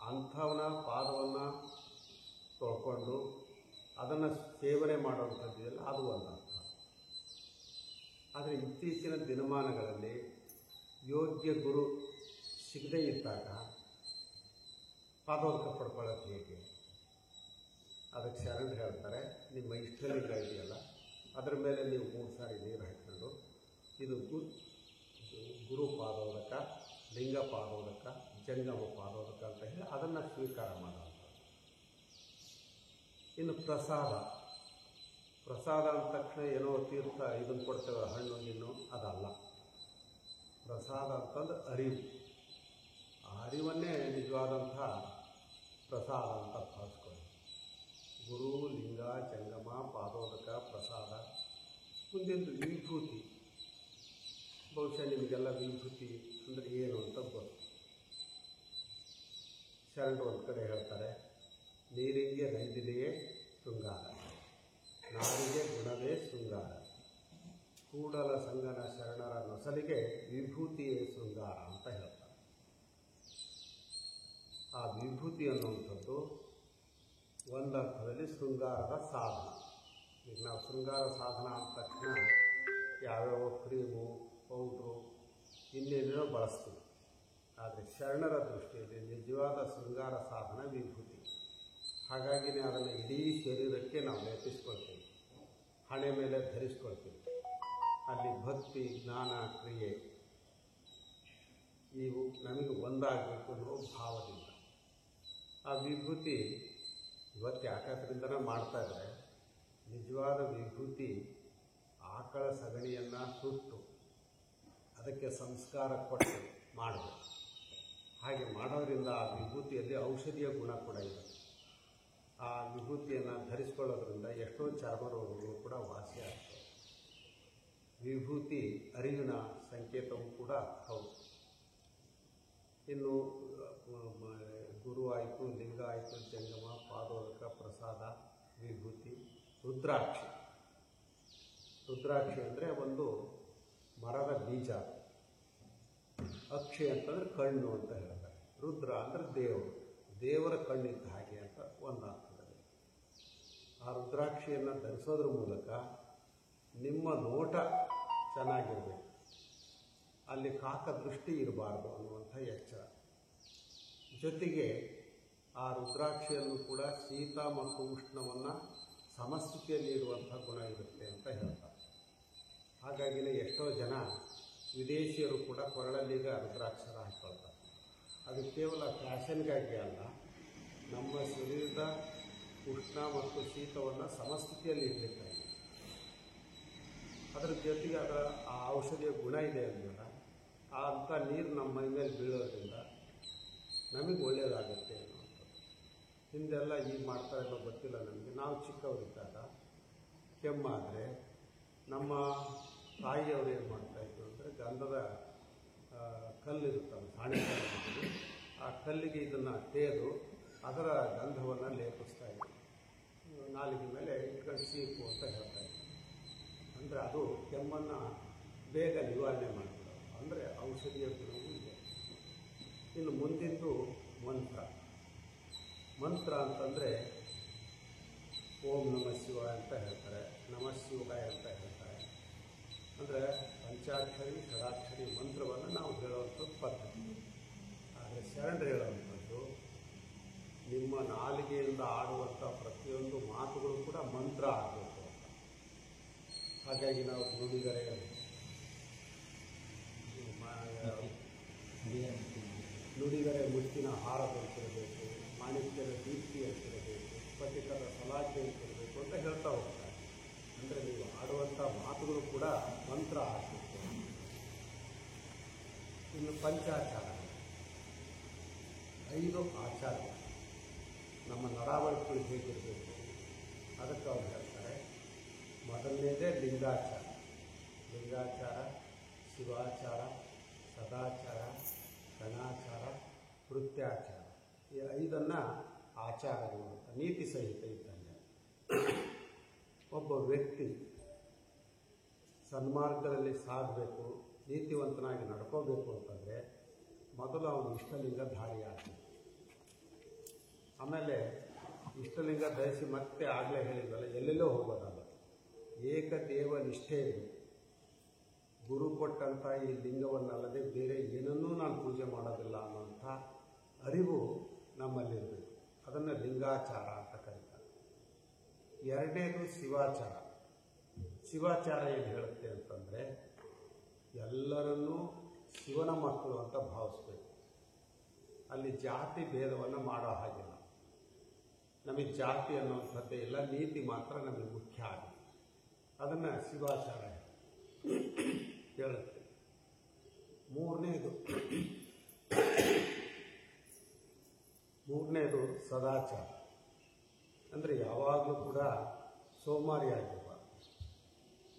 ಅಂಥವನ ಪಾದವನ್ನು ತೊಳ್ಕೊಂಡು ಅದನ್ನು ಸೇವನೆ ಮಾಡುವಂಥದ್ದಿದೆಯಲ್ಲ, ಅದು ಒಂದು ಅರ್ಥ. ಆದರೆ ಇತ್ತೀಚಿನ ದಿನಮಾನಗಳಲ್ಲಿ ಯೋಗ್ಯ ಗುರು ಸಿಗದೇ ಇದ್ದಾಗ ಪಾದೋದಕ ಪಡ್ಕೊಳ್ಳೋದು ಹೇಗೆ? ಅದಕ್ಕೆ ಶರಣರು ಹೇಳ್ತಾರೆ, ನಿಮ್ಮ ಇಷ್ಟಲಿಂಗ ಇದೆಯಲ್ಲ ಅದರ ಮೇಲೆ ನೀವು 3 ಸಾರಿ ನೀರು ಹಾಕ್ಕೊಂಡು ಇದು ಗುರು ಪಾದೋದಕ, ಲಿಂಗ ಪಾದೋದಕ, ಜಂಗಮ ಪಾದೋದಕ ಅಂತ ಹೇಳಿ ಅದನ್ನು ಸ್ವೀಕಾರ ಮಾಡುವಂಥದ್ದು. ಇನ್ನು ಪ್ರಸಾದ. ಪ್ರಸಾದ ಅಂದ ತಕ್ಷಣ ಏನೋ ತೀರ್ಥ ಇದನ್ನು ಕೊಡ್ತೇವೆ, ಹಣ್ಣು ಗಿಣ್ಣು, ಅದಲ್ಲ. ಪ್ರಸಾದ ಅಂತಂದ್ರೆ ಅರಿವು. ಆ ಅರಿವನ್ನೇ ನಿಜವಾದಂಥ ಪ್ರಸಾದ ಅಂತ ಭಾವಿಸ್ಕೊಳ್ಳಿ. ಗುರು, ಲಿಂಗ, ಜಂಗಮ, ಪಾದೋದಕ, ಪ್ರಸಾದ. ಮುಂದೆಂದು ವಿಭೂತಿ. ಬಹುಶಃ ನಿಮಗೆಲ್ಲ ವಿಭೂತಿ ಅಂದರೆ ಏನು ಅಂತ ಗೊತ್ತು. ಶರಣರು ಒಂದು ಕಡೆ ಹೇಳ್ತಾರೆ, ನೀರಿಗೆ ನಂದಿದೆಯೇ ಶೃಂಗಾರ, ನಾರಿಗೆ ಗುಣವೇ ಶೃಂಗಾರ, ಕೂಡಲ ಸಂಗನ ಶರಣರ ನೊಸಲಿಗೆ ವಿಭೂತಿಯೇ ಶೃಂಗಾರ ಅಂತ ಹೇಳ್ತಾರೆ. ಆ ವಿಭೂತಿ ಅನ್ನುವಂಥದ್ದು ಒಂದರ್ಥದಲ್ಲಿ ಶೃಂಗಾರದ ಸಾಧನ. ಈಗ ನಾವು ಶೃಂಗಾರ ಸಾಧನ ಅಂದ ತಕ್ಷಣ ಯಾವ್ಯಾವ ಕ್ರೀಮು, ಪೌಡ್ರು, ಇನ್ನೇನೇನೋ ಬಳಸ್ತೀವಿ. ಆದರೆ ಶರಣರ ದೃಷ್ಟಿಯಲ್ಲಿ ನಿಜವಾದ ಶೃಂಗಾರ ಸಾಧನ ವಿಭೂತಿ. ಹಾಗಾಗಿನೇ ಅದನ್ನು ಇಡೀ ಶರೀರಕ್ಕೆ ನಾವು ಲೇಪಿಸ್ಕೊಳ್ತೀವಿ, ಹಣೆ ಮೇಲೆ ಧರಿಸ್ಕೊಳ್ತೀವಿ. ಅಲ್ಲಿ ಭಕ್ತಿ, ಜ್ಞಾನ, ಕ್ರಿಯೆ ಇವು ನಮಗೆ ಒಂದಾಗಬೇಕು ಅನ್ನೋ ಭಾವದಿಂದ ಆ ವಿಭೂತಿ ಇವತ್ತು ಯಾಕಂದ್ರಿಂದನೇ ಮಾಡ್ತಾಯಿದ್ದಾರೆ. ನಿಜವಾದ ವಿಭೂತಿ ಆಕಳ ಸಗಣಿಯನ್ನು ಸುಟ್ಟು ಅದಕ್ಕೆ ಸಂಸ್ಕಾರ ಕೊಟ್ಟು ಮಾಡಬೇಕು. ಹಾಗೆ ಮಾಡೋದ್ರಿಂದ ಆ ವಿಭೂತಿಯಲ್ಲಿ ಔಷಧಿಯ ಗುಣ ಕೂಡ ಇದೆ. ಆ ವಿಭೂತಿಯನ್ನು ಧರಿಸ್ಕೊಳ್ಳೋದ್ರಿಂದ ಎಷ್ಟೋ ಚರ್ಮ ರೋಗಗಳು ಕೂಡ ವಾಸಿಯಾಗ್ತವೆ. ವಿಭೂತಿ ಅರಿವಿನ ಸಂಕೇತವೂ ಕೂಡ ಹೌದು. ಇನ್ನು ಗುರು ಆಯಿತು, ಲಿಂಗ ಆಯಿತು, ಜಂಗಮ, ಪಾದೋದಕ, ಪ್ರಸಾದ, ವಿಭೂತಿ. ರುದ್ರಾಕ್ಷಿ. ರುದ್ರಾಕ್ಷಿ ಅಂದರೆ ಒಂದು ಮರದ ಬೀಜ. ಅಕ್ಷಿ ಅಂತಂದರೆ ಕಣ್ಣು ಅಂತ ಹೇಳ್ತಾರೆ. ರುದ್ರ ಅಂದರೆ ದೇವರು, ದೇವರ ಕಣ್ಣಿದ್ದ ಹಾಗೆ ಅಂತ ಒಂದು ಅರ್ಥದಲ್ಲಿ. ಆ ರುದ್ರಾಕ್ಷಿಯನ್ನು ಧರಿಸೋದ್ರ ಮೂಲಕ ನಿಮ್ಮ ನೋಟ ಚೆನ್ನಾಗಿರಬೇಕು, ಅಲ್ಲಿ ಕಾಕ ದೃಷ್ಟಿ ಇರಬಾರ್ದು ಅನ್ನುವಂಥ ಎಚ್ಚರ. ಜೊತೆಗೆ ಆ ರುದ್ರಾಕ್ಷಿಯಲ್ಲೂ ಕೂಡ ಶೀತ ಮತ್ತು ಉಷ್ಣವನ್ನು ಸಮಸ್ಥಿತಿಯಲ್ಲಿ ಇರುವಂಥ ಗುಣ ಇರುತ್ತೆ ಅಂತ ಹೇಳ್ತಾರೆ. ಹಾಗಾಗಿನೇ ಎಷ್ಟೋ ಜನ ವಿದೇಶಿಯರು ಕೂಡ ಕೊರಳಲ್ಲೀಗ ರುದ್ರಾಕ್ಷರ ಹಾಕ್ಕೊಳ್ತಾರೆ. ಅದು ಕೇವಲ ಫ್ಯಾಷನ್ಗಾಗಿ ಅಲ್ಲ, ನಮ್ಮ ಶರೀರದ ಉಷ್ಣ ಮತ್ತು ಶೀತವನ್ನು ಸಮಸ್ಥಿತಿಯಲ್ಲಿ ಇಡಲಿಕ್ಕಾಗಿ. ಅದರ ಜೊತೆಗೆ ಅದರ ಆ ಔಷಧಿಯ ಗುಣ ಇದೆ ಅಂದಾಗ ಅಂಥ ನೀರು ನಮ್ಮ ಮೈ ಮೇಲೆ ಬೀಳೋದ್ರಿಂದ ನಮಗೆ ಒಳ್ಳೆಯದಾಗುತ್ತೆ ಅನ್ನುವಂಥದ್ದು. ಹಿಂದೆಲ್ಲ ಈಗ ಮಾಡ್ತಾರೆಲ್ಲ ಗೊತ್ತಿಲ್ಲ ನಮಗೆ. ನಾವು ಚಿಕ್ಕವರಿದ್ದಾಗ ಕೆಮ್ಮಾದರೆ ನಮ್ಮ ತಾಯಿಯವರು ಏನು ಮಾಡ್ತಾಯಿದ್ರು ಅಂದರೆ ಗಂಧದ ಕಲ್ಲಿರುತ್ತಲ್ಲ, ಸಾಣೆ ಕಲ್ಲು, ಆ ಕಲ್ಲಿಗೆ ಇದನ್ನು ತೇದು ಅದರ ಗಂಧವನ್ನು ಲೇಪಿಸ್ತಾ ಇದ್ರು. ನಾಲಿಗೆ ಮೇಲೆ ಇಟ್ಕೊಂಡು ಸೀಪು ಅಂತ ಹೇಳ್ತಾಯಿದ್ರು. ಅಂದರೆ ಅದು ಕೆಮ್ಮನ್ನು ಬೇಗ ನಿವಾರಣೆ ಮಾಡಿಬಿಡೋದು, ಅಂದರೆ ಔಷಧಿಯ ಗುಣವೂ ಇದೆ. ಇನ್ನು ಮುಂದಿಂದು ಮಂತ್ರ. ಮಂತ್ರ ಅಂತಂದರೆ ಓಂ ನಮಃ ಶಿವಾಯ ಅಂತ ಹೇಳ್ತಾರೆ, ನಮಃ ಶಿವಾಯ ಅಂತ ಹೇಳ್ತಾರೆ. ಅಂದರೆ ಪಂಚಾಕ್ಷರಿ ಷಡಾಕ್ಷರಿ ಮಂತ್ರವನ್ನು ನಾವು ಹೇಳುವಂಥದ್ದು ಪದ್ಧತಿ. ಆದರೆ ಶರಣರು ಹೇಳುವಂಥದ್ದು ನಿಮ್ಮ ನಾಲಿಗೆಯಿಂದ ಆಡುವಂಥ ಪ್ರತಿಯೊಂದು ಮಾತುಗಳು ಕೂಡ ಮಂತ್ರ ಆಗಬೇಕು ಅಂತ. ಹಾಗಾಗಿ ನಾವು ನುಡಿಗರೆ ಮುತ್ತಿನ ಹಾರದಂತಿರಬೇಕು, ಮಾಣಿಕ್ಯದ ದೀಪ್ತಿ ಅಂತಿರಬೇಕು, ಸ್ಫಟಿಕದ ಸಲಾಕೆ ಅಂತಿರಬೇಕು ಅಂತ ಹೇಳ್ತಾ ಹೋಗ್ತಾರೆ. ಅಂದರೆ ನೀವು ಆಡುವಂಥ ಮಾತುಗಳು ಕೂಡ ಮಂತ್ರ ಆಗಬೇಕು. ಇನ್ನು ಪಂಚಾಚಾರ, 5 ಆಚಾರ ನಮ್ಮ ನಡಾವಳಿಕೆಗಳು ಹೇಗಿರಬೇಕು ಅದಕ್ಕೆ ಅವ್ರು ಹೇಳ್ತಾರೆ. ಮೊದಲನೇದೇ ಲಿಂಗಾಚಾರ. ಲಿಂಗಾಚಾರ, ಶಿವಾಚಾರ, ಸದಾಚಾರ, ಗಣಾಚಾರ, ವೃತ್ಯಾಚಾರ, ಈ 5 ಆಚಾರಗಳು ಅಂತ ನೀತಿ ಸಹಿತ ಇದ್ದಂಗೆ. ಒಬ್ಬ ವ್ಯಕ್ತಿ ಸನ್ಮಾರ್ಗದಲ್ಲಿ ಸಾಗಬೇಕು, ನೀತಿವಂತನಾಗಿ ನಡ್ಕೋಬೇಕು ಅಂತಂದರೆ ಮೊದಲು ಅವನು ಇಷ್ಟಲಿಂಗಧಾರಿಯಾಗಬೇಕು. ಆಮೇಲೆ ಇಷ್ಟಲಿಂಗ ಧರಿಸಿ ಮತ್ತೆ ಆಗಲೇ ಹೇಳಿದ್ವಲ್ಲ, ಎಲ್ಲೆಲ್ಲೋ ಹೋಗೋದಲ್ಲ, ಏಕದೇವ ನಿಷ್ಠೆ ಇರಬೇಕು. ಗುರು ಕೊಟ್ಟಂಥ ಈ ಲಿಂಗವನ್ನಲ್ಲದೆ ಬೇರೆ ಏನನ್ನೂ ನಾನು ಪೂಜೆ ಮಾಡೋದಿಲ್ಲ ಅನ್ನೋಂಥ ಅರಿವು ನಮ್ಮಲ್ಲಿರಬೇಕು. ಅದನ್ನು ಲಿಂಗಾಚಾರ ಅಂತ ಕರೀತಾರೆ. 2ನೇದು ಶಿವಾಚಾರ. ಶಿವಾಚಾರ ಏನು ಹೇಳುತ್ತೆ ಅಂತಂದರೆ ಎಲ್ಲರನ್ನೂ ಶಿವನ ಮಕ್ಕಳು ಅಂತ ಭಾವಿಸ್ಬೇಕು. ಅಲ್ಲಿ ಜಾತಿ ಭೇದವನ್ನು ಮಾಡೋ ಹಾಗಿಲ್ಲ. ನಮಗೆ ಜಾತಿ ಅನ್ನುವಂಥದ್ದೇ ಇಲ್ಲ, ನೀತಿ ಮಾತ್ರ ನಮಗೆ ಮುಖ್ಯ ಆಗಿದೆ. ಅದನ್ನು ಶಿವಾಚಾರ ಹೇಳುತ್ತೆ. 3ನೇದು ಸದಾಚಾರ. ಅಂದರೆ ಯಾವಾಗಲೂ ಕೂಡ ಸೋಮಾರಿಯಾಗಿರಬಾರ್ದು.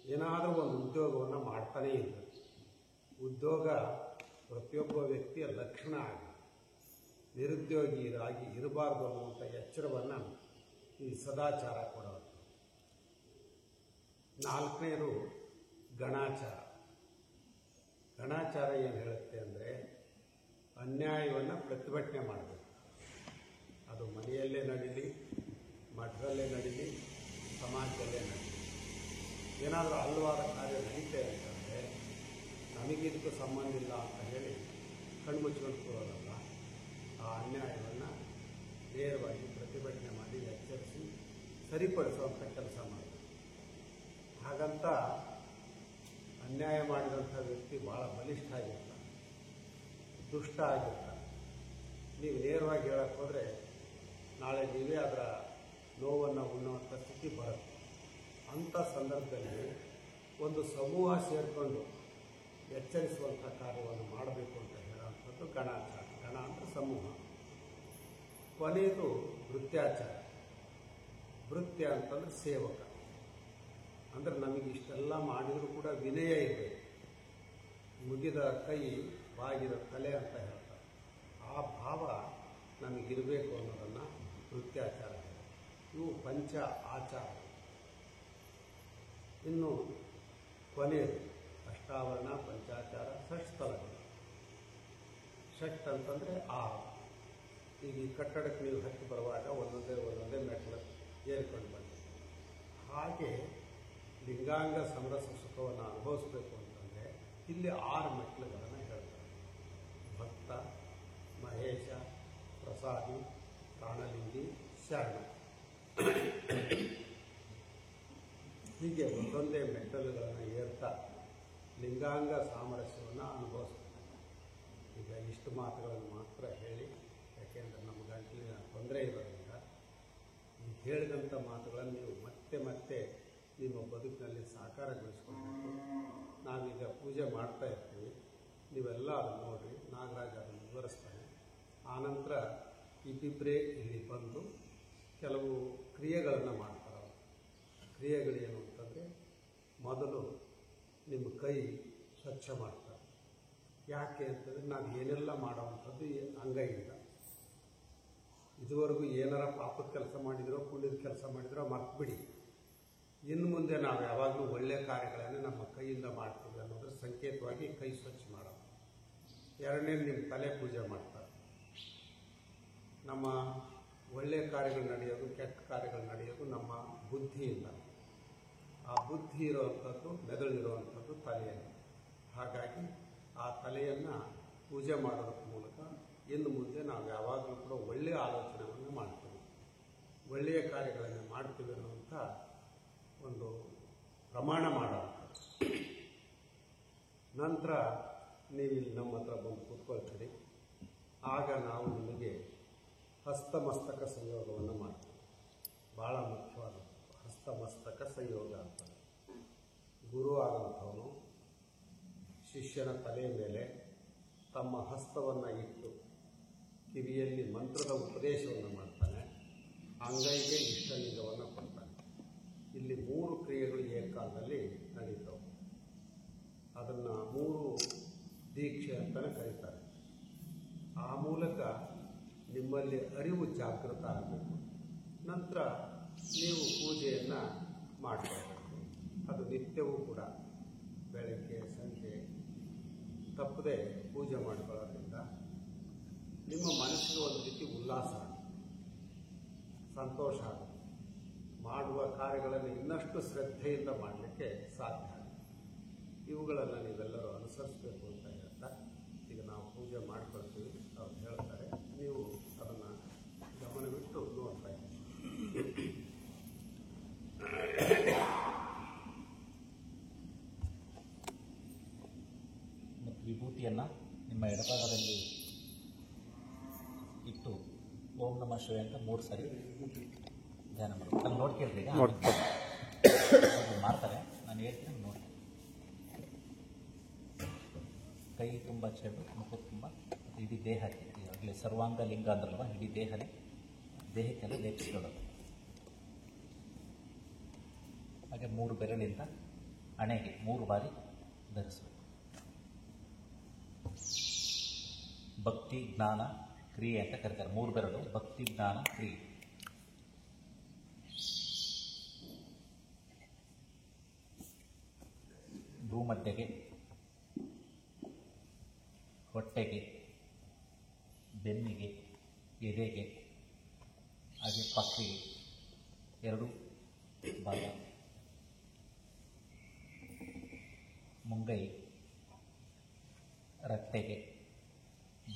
ಏನಾದರೂ ಒಂದು ಉದ್ಯೋಗವನ್ನು ಮಾಡ್ತಾನೇ ಇರಬೇಕು. ಉದ್ಯೋಗ ಪ್ರತಿಯೊಬ್ಬ ವ್ಯಕ್ತಿಯ ಲಕ್ಷಣ ಆಗಿದೆ. ನಿರುದ್ಯೋಗಿಯಾಗಿ ಇರಬಾರ್ದು ಅನ್ನುವಂಥ ಎಚ್ಚರವನ್ನು ಈ ಸದಾಚಾರ ಕೊಡೋದು. 4ನೇದು ಗಣಾಚಾರ. ಗಣಾಚಾರ ಏನು ಹೇಳುತ್ತೆ ಅಂದರೆ ಅನ್ಯಾಯವನ್ನು ಪ್ರತಿಭಟನೆ ಮಾಡಬೇಕು. ಅದು ಮನೆಯಲ್ಲೇ ನಡೀಲಿ, ಮಠದಲ್ಲೇ ನಡೀಲಿ, ಸಮಾಜದಲ್ಲೇ ನಡೀಲಿ. ಏನಾದರೂ ಅಲ್ವಾದ ಕಾರ್ಯ ನಡೀತೆ ಅಂತಂದರೆ ನಮಗಿದಕ್ಕೂ ಸಂಬಂಧ ಇಲ್ಲ ಅಂತ ಹೇಳಿ ಕಣ್ಮುಚ್ಕೊಂಡು ಕೂರೋದಲ್ಲ, ಆ ಅನ್ಯಾಯವನ್ನು ನೇರವಾಗಿ ಪ್ರತಿಭಟನೆ ಮಾಡಿ ಎಚ್ಚರಿಸಿ ಸರಿಪಡಿಸುವಂಥ ಕೆಲಸ ಮಾಡಬೇಕು. ಹಾಗಂತ ಅನ್ಯಾಯ ಮಾಡಿದಂಥ ವ್ಯಕ್ತಿ ಭಾಳ ಬಲಿಷ್ಠ ಆಗಿರ್ತಾನೆ, ದುಷ್ಟ ಆಗಿರ್ತಾನೆ. ನೀವು ನೇರವಾಗಿ ಹೇಳಕ್ಕೆ ಹೋದರೆ ನಾಳೆ ನೀವೇ ಅದರ ನೋವನ್ನು ಉಣ್ಣುವಂಥ ಸ್ಥಿತಿ ಬರುತ್ತೆ. ಅಂಥ ಸಂದರ್ಭದಲ್ಲಿ ಒಂದು ಸಮೂಹ ಸೇರಿಕೊಂಡು ಎಚ್ಚರಿಸುವಂಥ ಕಾರ್ಯವನ್ನು ಮಾಡಬೇಕು ಅಂತ ಹೇಳುವಂಥದ್ದು ಗಣಾಚಾರ. ಗಣ ಅಂದರೆ ಸಮೂಹ. ಕೊನೆಯದು ವೃತ್ಯಾಚಾರ. ವೃತ್ಯ ಅಂತಂದರೆ ಸೇವಕ. ಅಂದರೆ ನಮಗೆ ಇಷ್ಟೆಲ್ಲ ಮಾಡಿದರೂ ಕೂಡ ವಿನಯ ಇರಬೇಕು. ಮುಗಿದ ಕೈ ಬಾಗಿದ ತಲೆ ಅಂತ ಹೇಳ್ತಾರೆ. ಆ ಭಾವ ನಮಗಿರಬೇಕು ಅನ್ನೋದನ್ನು ವೃತ್ಯಾಚಾರ. ಇವು ಪಂಚ ಆಚಾರ. ಇನ್ನು ಕೊನೆಯದು ಅಷ್ಟಾವರಣ, ಪಂಚಾಚಾರ, ಷಟ್ಸ್ಥಲಗಳು. ಷಟ್ ಅಂತಂದರೆ 6. ಈಗ ಈ ಕಟ್ಟಡಕ್ಕೆ ನೀವು ಹತ್ತಿ ಬರುವಾಗ ಒಂದೊಂದೇ ಮೆಟ್ಲು ಏರ್ಕೊಂಡು ಬಂದಿದೆ. ಹಾಗೆ ಲಿಂಗಾಂಗ ಸಮರಸ ಸುಖವನ್ನು ಅನುಭವಿಸಬೇಕು ಅಂತಂದರೆ ಇಲ್ಲಿ 6 ಮೆಟ್ಲುಗಳನ್ನು ಹೇಳ್ತಾರೆ. ಭಕ್ತ, ಮಹೇಶ, ಪ್ರಸಾದಿ, ಪ್ರಾಣಲಿಂಗಿ, ಶರಣ. ಹೀಗೆ ಒಂದೊಂದೇ ಮೆಟ್ಟಲುಗಳನ್ನು ಏರ್ತಾ ಲಿಂಗಾಂಗ ಸಾಮರಸ್ಯವನ್ನು ಅನುಭವಿಸ್ತಾರೆ. ಈಗ ಇಷ್ಟು ಮಾತುಗಳನ್ನು ಮಾತ್ರ ಹೇಳಿ, ಯಾಕೆಂದರೆ ನಮ್ಮ ಗಂಟಲಿನ ತೊಂದರೆ ಇರೋದ್ರಿಂದ ಈ ಹೇಳಿದಂಥ ಮಾತುಗಳನ್ನು ನೀವು ಮತ್ತೆ ಮತ್ತೆ ನಿಮ್ಮ ಬದುಕಿನಲ್ಲಿ ಸಾಕಾರಗೊಳಿಸ್ಕೊಳ್ಬೇಕು. ನಾವೀಗ ಪೂಜೆ ಮಾಡ್ತಾ ಇರ್ತೀವಿ, ನೀವೆಲ್ಲ ಅದನ್ನು ನೋಡಿರಿ. ನಾಗರಾಜ ಅದನ್ನು ವಿವರಿಸ್ತಾನೆ. ಆನಂತರ ಇಬ್ಬಿಬ್ಬರೇ ಇಲ್ಲಿ ಬಂದು ಕೆಲವು ಕ್ರಿಯೆಗಳನ್ನು ಮಾಡ್ತಾರೆ. ಕ್ರಿಯೆಗಳೇನು ಅಂತಂದರೆ, ಮೊದಲು ನಿಮ್ಮ ಕೈ ಸ್ವಚ್ಛ ಮಾಡ್ತಾರೆ. ಯಾಕೆ ಅಂತಂದರೆ, ನಾವು ಏನೆಲ್ಲ ಮಾಡೋವಂಥದ್ದು ಅಂಗೈಯಿಂದ. ಇದುವರೆಗೂ ಏನಾರ ಪಾಪದ ಕೆಲಸ ಮಾಡಿದ್ರೋ ಪುಣ್ಯದ ಕೆಲಸ ಮಾಡಿದ್ರೋ ಮರ್ತ್ಬಿಡಿ. ಇನ್ನು ಮುಂದೆ ನಾವು ಯಾವಾಗಲೂ ಒಳ್ಳೆಯ ಕಾರ್ಯಗಳನ್ನು ನಮ್ಮ ಕೈಯಿಂದ ಮಾಡ್ತೀವಿ ಅನ್ನೋದ್ರ ಸಂಕೇತವಾಗಿ ಕೈ ಸ್ವಚ್ಛ ಮಾಡೋದು. ಎರಡನೇ, ನಿಮ್ಮ ತಲೆ ಪೂಜೆ ಮಾಡ್ತಾರೆ. ನಮ್ಮ ಒಳ್ಳೆಯ ಕಾರ್ಯಗಳು ನಡೆಯೋದು, ಕೆಟ್ಟ ಕಾರ್ಯಗಳು ನಡೆಯೋದು ನಮ್ಮ ಬುದ್ಧಿಯಿಂದ. ಆ ಬುದ್ಧಿ ಇರೋವಂಥದ್ದು, ಮೆದುಳಿರುವಂಥದ್ದು ತಲೆಯಲ್ಲಿ. ಹಾಗಾಗಿ ಆ ತಲೆಯನ್ನು ಪೂಜೆ ಮಾಡೋದ್ರ ಮೂಲಕ ಇನ್ನು ಮುಂದೆ ನಾವು ಯಾವಾಗಲೂ ಕೂಡ ಒಳ್ಳೆಯ ಆಲೋಚನೆಯನ್ನು ಮಾಡ್ತೀವಿ, ಒಳ್ಳೆಯ ಕಾರ್ಯಗಳನ್ನು ಮಾಡ್ತೀವಿ ಅನ್ನುವಂಥ ಒಂದು ಪ್ರಮಾಣ ಮಾಡೋದು. ನಂತರ ನೀವಿಲ್ಲಿ ನಮ್ಮ ಹತ್ರ ಬಂದು ಕೂತ್ಕೊಳ್ತೀರಿ. ಆಗ ನಾವು ನಿಮಗೆ ಹಸ್ತಮಸ್ತಕ ಸಂಯೋಗವನ್ನು ಮಾಡ್ತೀವಿ. ಭಾಳ ಮುಖ್ಯವಾದ ಹಸ್ತಮಸ್ತಕ ಸಂಯೋಗ ಅಂತಾರೆ. ಗುರು ಆದಂಥವನು ಶಿಷ್ಯನ ತಲೆಯ ಮೇಲೆ ತಮ್ಮ ಹಸ್ತವನ್ನು ಇಟ್ಟು ಕಿವಿಯಲ್ಲಿ ಮಂತ್ರದ ಉಪದೇಶವನ್ನು ಮಾಡ್ತಾನೆ. ಅಂಗೈಗೆ ಇಷ್ಟಲಿಂಗವನ್ನು ಕೊಡ್ತಾನೆ. ಇಲ್ಲಿ 3 ಕ್ರಿಯೆಗಳು ಏಕಾಲದಲ್ಲಿ ನಡೀತವೆ. ಅದನ್ನು 3 ದೀಕ್ಷೆ ಅಂತಲೇ ಕರೀತಾರೆ. ಆ ಮೂಲಕ ನಿಮ್ಮಲ್ಲಿ ಅರಿವು ಜಾಗೃತ ಆಗಬೇಕು. ನಂತರ ನೀವು ಪೂಜೆಯನ್ನು ಮಾಡಬೇಕು. ಅದು ನಿತ್ಯವೂ ಕೂಡ ಬೆಳಗ್ಗೆ ಸಂಜೆ ತಪ್ಪದೆ ಪೂಜೆ ಮಾಡಿಕೊಳ್ಳೋದ್ರಿಂದ ನಿಮ್ಮ ಮನಸ್ಸಿಗೆ ಒಂದು ರೀತಿ ಉಲ್ಲಾಸ, ಸಂತೋಷ ಆಗುತ್ತೆ. ಮಾಡುವ ಕಾರ್ಯಗಳನ್ನು ಇನ್ನಷ್ಟು ಶ್ರದ್ಧೆಯಿಂದ ಮಾಡಲಿಕ್ಕೆ ಸಾಧ್ಯ. ಇವುಗಳನ್ನು ನೀವೆಲ್ಲರೂ ಅನುಸರಿಸಬೇಕು ಅಂತ ಹೇಳ್ತಾ, ಈಗ ನಾವು ಪೂಜೆ ಮಾಡ್ಕೊಳ್ತೀವಿ. ಅವ್ರು ಹೇಳ್ತಾರೆ, ನೀವು ಅದನ್ನು ಗಮನವಿಟ್ಟು ನೋಡ್ತಾ ಇದ್ದೀವಿ. ಮತ್ತು ವಿಭೂತಿಯನ್ನು ನಿಮ್ಮ ಎಡಭಾಗದಲ್ಲಿ ಇಟ್ಟು ಓಂ ನಮಃ ಶಿವಾಯ ಅಂತ 3 ಸಾರಿ ಧ್ಯಾನ ಮಾಡಿ. ನಾನು ನೋಡ್ಕೇಳ್ರಿ, ಈಗ ಮಾಡ್ತಾರೆ, ನಾನು ಹೇಳ್ತೀನಿ ನೋಡಿ. ಕೈ ತುಂಬ ಚೆಂಡು, ಮುಖ ತುಂಬ, ಇಡೀ ದೇಹಕ್ಕೆ, ಈಗಾಗಲೇ ಸರ್ವಾಂಗ ಲಿಂಗ ಅಂದ್ರಲ್ವ, ಇಡೀ ದೇಹಕ್ಕೆಲ್ಲ ಲೇಪಿಸ್ಕೊಳ್ಳೋದು. ಹಾಗೆ 3 ಬೆರಳಿಂದ ಹಣೆಗೆ 3 ಬಾರಿ ಧರಿಸಬೇಕು. ಭಕ್ತಿ ಜ್ಞಾನ ಕ್ರಿಯೆ ಅಂತ ಕರೀತಾರೆ. 3 ಬೆರಳು ಭಕ್ತಿ ಜ್ಞಾನ ಕ್ರಿಯೆ. ಭೂಮಧ್ಯಗೆ, ಹೊಟ್ಟೆಗೆ, ಬೆನ್ನಿಗೆ, ಎದೆಗೆ, ಹಾಗೆ ಪಕ್ಕಿಗೆ 2 ಭಾಗ, ಮುಂಗೈ, ರಟ್ಟೆಗೆ,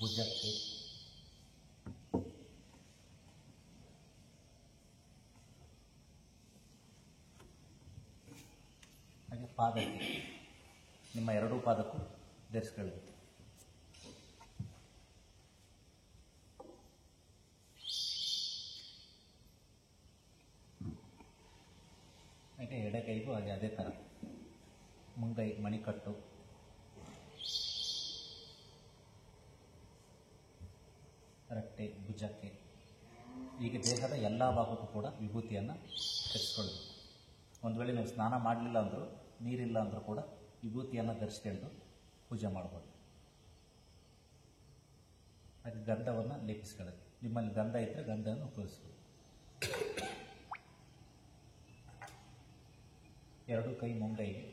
ಭುಜಕ್ಕೆ, ಹಾಗೆ ಪಾದಕ್ಕೆ, ನಿಮ್ಮ 2 ಪಾದಕ್ಕೂ ಧರಿಸ್ಕೊಳ್ಳಿ. ಹಾಗೆ ಎಡಗೈಗೂ ಹಾಗೆ ಅದೇ ಥರ ಮುಂಗೈ, ಮಣಿಕಟ್ಟು, ರಟ್ಟೆ, ಭುಜಕ್ಕೆ, ಹೀಗೆ ದೇಹದ ಎಲ್ಲ ಭಾಗಕ್ಕೂ ಕೂಡ ವಿಭೂತಿಯನ್ನು ಧರಿಸ್ಕೊಳ್ಬೇಕು. ಒಂದು ವೇಳೆ ನೀವು ಸ್ನಾನ ಮಾಡಲಿಲ್ಲ ಅಂದರೂ, ನೀರಿಲ್ಲ ಅಂದರೂ ಕೂಡ ವಿಭೂತಿಯನ್ನು ಧರಿಸ್ಕೊಂಡು ಪೂಜೆ ಮಾಡ್ಬೋದು. ಹಾಗೆ ಗಂಧವನ್ನು ಲೇಪಿಸ್ಕೊಳ್ಳೋದು. ನಿಮ್ಮಲ್ಲಿ ಗಂಧ ಇದ್ದರೆ ಗಂಧವನ್ನು ಉಪಯೋಗಿಸ್ಬೋದು. 2 ಕೈ ಮುಂಗೈಗೆ,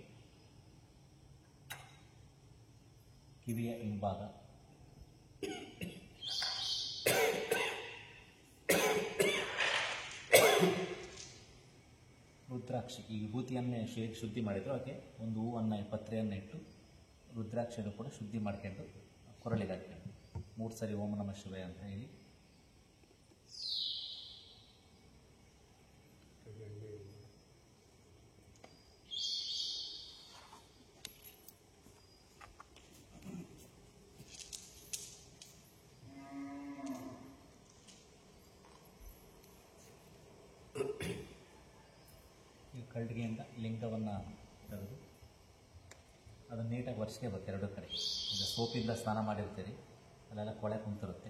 ಕಿವಿಯ ಹಿಂಭಾಗ, ರುದ್ರಾಕ್ಷಿ. ಈ ವಿಭೂತಿಯನ್ನೇ ಹೇಗೆ ಶುದ್ಧಿ ಮಾಡಿದ್ರು ಹಾಗೆ ಒಂದು ಹೂವನ್ನು, ಪತ್ರೆಯನ್ನು ಇಟ್ಟು ರುದ್ರಾಕ್ಷಿಯನ್ನು ಕೂಡ ಶುದ್ಧಿ ಮಾಡ್ಕೊಂಡು ಕೊರಳಿಗೆ ಹಾಕ್ಕೊಂಡು 3 ಸರಿ ಓಂ ನಮಃ ಶಿವಾಯ ಅಂತ ಹೇಳಿ ಕಳ್ಳಿಗೆಯಿಂದ ಲಿಂಗವನ್ನು ತೆಗೆದು ಅದನ್ನು ನೀಟಾಗಿ ಒರೆಸ್ಕೋಬೇಕು 2 ಕಡೆ. ಈಗ ಸೋಪಿಂದ ಸ್ನಾನ ಮಾಡಿರ್ತೀರಿ, ಅಲ್ಲೆಲ್ಲ ಕೊಳೆ ಕುಂತಿರುತ್ತೆ.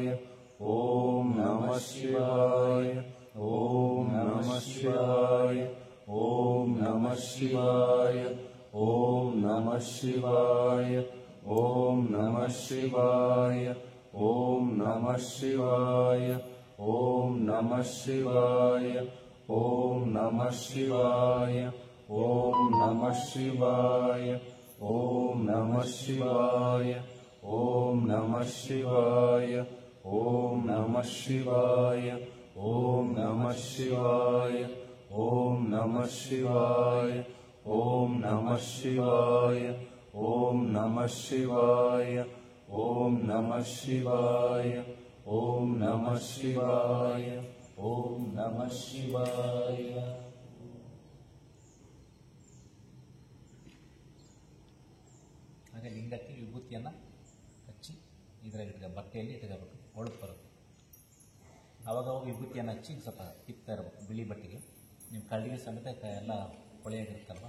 ಓಂ ನಮಃ ಶಿವಾಯ ಓಂ ನಮಃ ಶಿವಾಯ ಓಂ ನಮಃ ಶಿವಾಯ ಓಂ ನಮಃ ಶಿವಾಯ ಓಂ ನಮಃ ಶಿವಾಯ ಓಂ ನಮಃ ಶಿವಾಯ ಓಂ ನಮಃ ಶಿವಾಯ ಓಂ ನಮಃ ಶಿವಾಯ ಓಂ ನಮಃ ಶಿವಾಯ ಓಂ ನಮಃ ಶಿವಾಯ ಓಂ ನಮಃ ಶಿವಾಯ ಓಂ ನಮಃ ಶಿವಾಯ ಓಂ ನಮಃ ಶಿವಾಯ ಓಂ ನಮಃ ಶಿವಾಯ ಓಂ ನಮಃ ಶಿವಾಯ ಓಂ ನಮಃ ಶಿವಾಯ ಓಂ ನಮಃ ಶಿವಾಯ ಓಂ ನಮಃ ಶಿವಾಯ ಓಂ ನಮಃ ಶಿವಾಯ. ಹಾಗೆ ಲಿಂಗಕ್ಕೆ ವಿಭೂತಿಯನ್ನು ಹಚ್ಚಿ ಇದರಲ್ಲಿ ಬಟ್ಟೆಯಲ್ಲಿ ಇಟ್ಕೋಬೇಕು, ಒಳಗೆ ಬರುತ್ತೆ. ಆವಾಗ ವಿಭೂತಿಯನ್ನು ಹಚ್ಚಿ ಸ್ವಲ್ಪ ತಿಕ್ತಾ ಇರಬೇಕು ಬಿಳಿ ಬಟ್ಟೆಗೆ. ನಿಮ್ಮ ಕಳ್ಳಿಗೆ ಸಮೇತ ಎಲ್ಲ ಹೊಳೆಯಾಗಿರುತ್ತಲ್ವ,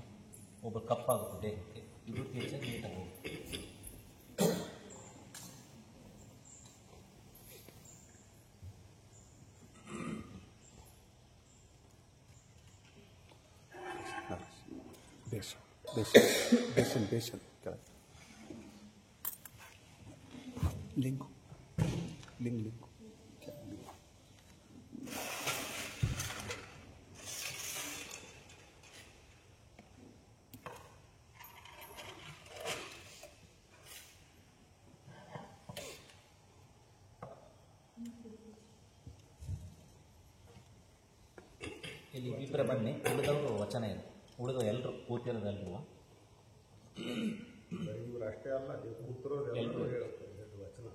ಒಬ್ಬರು ಕಪ್ಪಾಗುತ್ತೆ ದೇಹಕ್ಕೆ. ವಿಭೂತಿ ಹಚ್ಚಿ ನೀಟಾಗಿ ಹೋಗುತ್ತೆ. ಬೇಸನ್ ಲಿಂಗು ಲಿಂಗು ಇಲ್ಲಿ ಇಬ್ಬರ ಬನ್ನಿ, ಉಳಿದವರು ವಚನ ಇದೆ. ಉಳಿದ ಎಲ್ಲರೂ ಕೂತಿರೋದೆಲ್ಲರೂ ಇವರು ಅಷ್ಟೇ ಅಲ್ಲ, ಕೂತಿರೋರು ಎಲ್ಲರೂ ಹೇಳ್ತಾರೆ ವಚನ.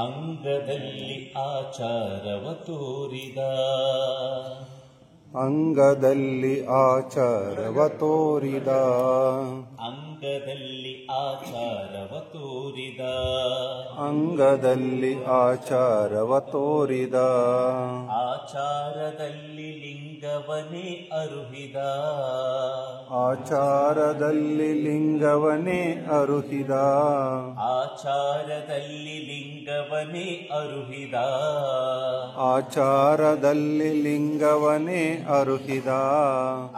ಅಂಗದಲ್ಲಿ ಆಚಾರವ ತೋರಿದ ಅಂಗದಲ್ಲಿ ಆಚಾರವ ತೋರಿದ ಅಂಗದಲ್ಲಿ ಆಚಾರವ ತೋರಿದ ಅಂಗದಲ್ಲಿ ಆಚಾರವ ತೋರಿದ ಆಚಾರದಲ್ಲಿ ಲಿಂಗವನೇ ಅರುಹಿದ ಆಚಾರದಲ್ಲಿ ಲಿಂಗವನೇ ಅರುಹಿದ ಆಚಾರದಲ್ಲಿ ಲಿಂಗವನೇ ಅರುಹಿದ ಆಚಾರದಲ್ಲಿ ಲಿಂಗವನೇ ಅರುಹಿದ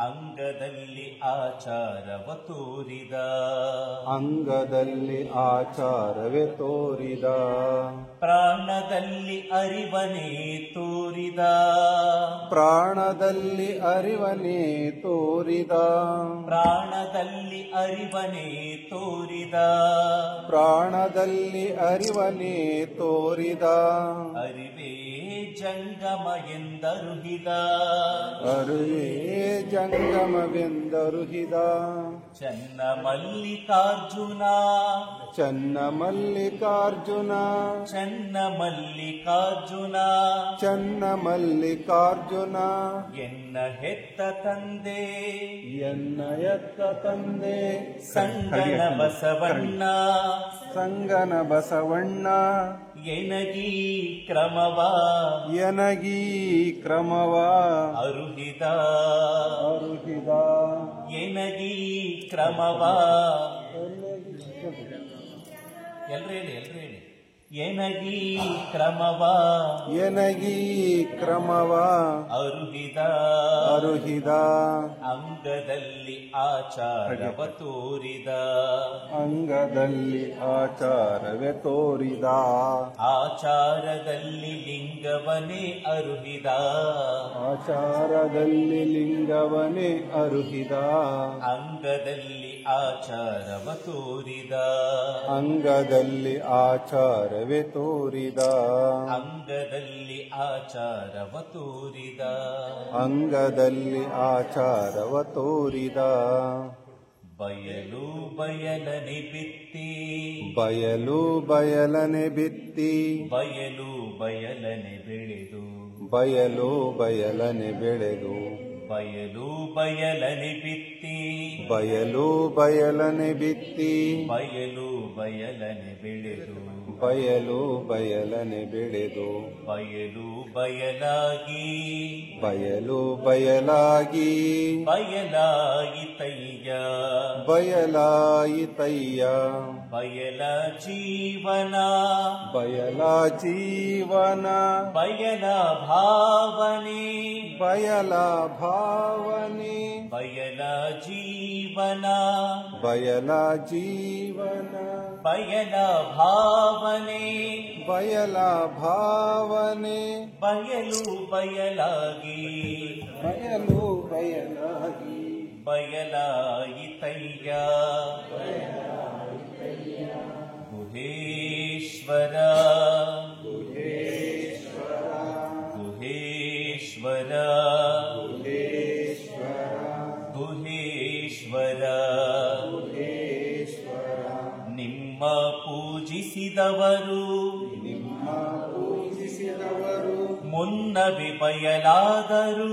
ಅಂಗದಲ್ಲಿ ಆಚಾರವ ತೋರಿದ ಅಂಗದಲ್ಲಿ ಆಚಾರವೇ ತೋರಿದ ಪ್ರಾಣದಲ್ಲಿ ಅರಿವನೇ ತೋರಿದ ಪ್ರಾಣದಲ್ಲಿ ಅರಿವನೇ ತೋರಿದ ಪ್ರಾಣದಲ್ಲಿ ಅರಿವನೇ ತೋರಿದ ಪ್ರಾಣದಲ್ಲಿ ಅರಿವನೇ ತೋರಿದ ಅರಿವೇ ಜಂಗಮ ಎಂದರುಹಿದ ಅರುವೇ ಜಂಗಮವೆಂದರುಹಿದ ಚನ್ನ ಮಲ್ಲಿಕಾರ್ಜುನ ಚನ್ನ ಮಲ್ಲಿಕಾರ್ಜುನ ಚನ್ನ ಮಲ್ಲಿಕಾರ್ಜುನ ಚನ್ನ ಮಲ್ಲಿಕಾರ್ಜುನ ಎನ್ನ ಹೆತ್ತ ತಂದೆ ಎನ್ನ ಎತ್ತ ತಂದೆ ಸಂಗನ ಬಸವಣ್ಣ ಸಂಗನ ಬಸವಣ್ಣ ಎನಗಿ ಕ್ರಮವ ಎನಗಿ ಕ್ರಮವ ಅರುಹಿದ ಅರುಹಿದ ಎನಗಿ ಕ್ರಮವ ಎಲ್ರು ಹೇಳಿ ಎನಗಿ ಕ್ರಮವ ಎನಗಿ ಕ್ರಮವ ಅರುಹಿದ ಅರುಹಿದ ಅಂಗದಲ್ಲಿ ಆಚಾರವ ತೋರಿದ ಅಂಗದಲ್ಲಿ ಆಚಾರವೇ ತೋರಿದ ಆಚಾರದಲ್ಲಿ ಲಿಂಗವನೇ ಅರುಹಿದ ಆಚಾರದಲ್ಲಿ ಲಿಂಗವನೇ ಅರುಹಿದ ಅಂಗದಲ್ಲಿ ಆಚಾರವ ತೋರಿದ ಅಂಗದಲ್ಲಿ ಆಚಾರವೇ ತೋರಿದ ಅಂಗದಲ್ಲಿ ಆಚಾರವ ತೋರಿದ ಅಂಗದಲ್ಲಿ ಆಚಾರವ ತೋರಿದ ಬಯಲು ಬಯಲನೆ ಬಿತ್ತಿ ಬಯಲು ಬಯಲನೆ ಬಿತ್ತಿ ಬಯಲು ಬಯಲನೆ ಬೆಳೆದು ಬಯಲು ಬಯಲನೆ ಬೆಳೆದು ಬಯಲು ಬಯಲನೆ ಬಿತ್ತಿ ಬಯಲು ಬಯಲನೆ ಬಿತ್ತಿ ಬಯಲು ಬಯಲನೆ ಬೆಳೆದು ಬಯಲು ಬಯಲನೆ ಬೆಳೆದು ಬಯಲು ಬಯಲಾಗಿ ಬಯಲು ಬಯಲಾಗಿ ಬಯಲಾಯಿತಯ್ಯ ಬಯಲಾಯಿತಯ್ಯ ಬಯಲ ಜೀವನ ಬಯಲ ಜೀವನ ಬಯಲ ಭಾವನೆ ಬಯಲ ಭಾವನೆ ಬಯಲ ಜೀವನ ಬಯಲ ಜೀವನ ಬಯಲ ಭಾವನೆ ಬಯಲ ಭಾವನೆ ಬಯಲು ಬಯಲಾಗಿ ಬಯಲು ಬಯಲಾಗಿ ಬಯಲಾಯಿತಯ್ಯ ಗುಹೇಶ್ವರ ಗುಹೇಶ್ವರ ಗುಹೇಶ್ವರ ನಿಮ್ಮ ಪೂಜಿಸಿದವರು ಮುನ್ನವೇ ಬಯಲಾದರು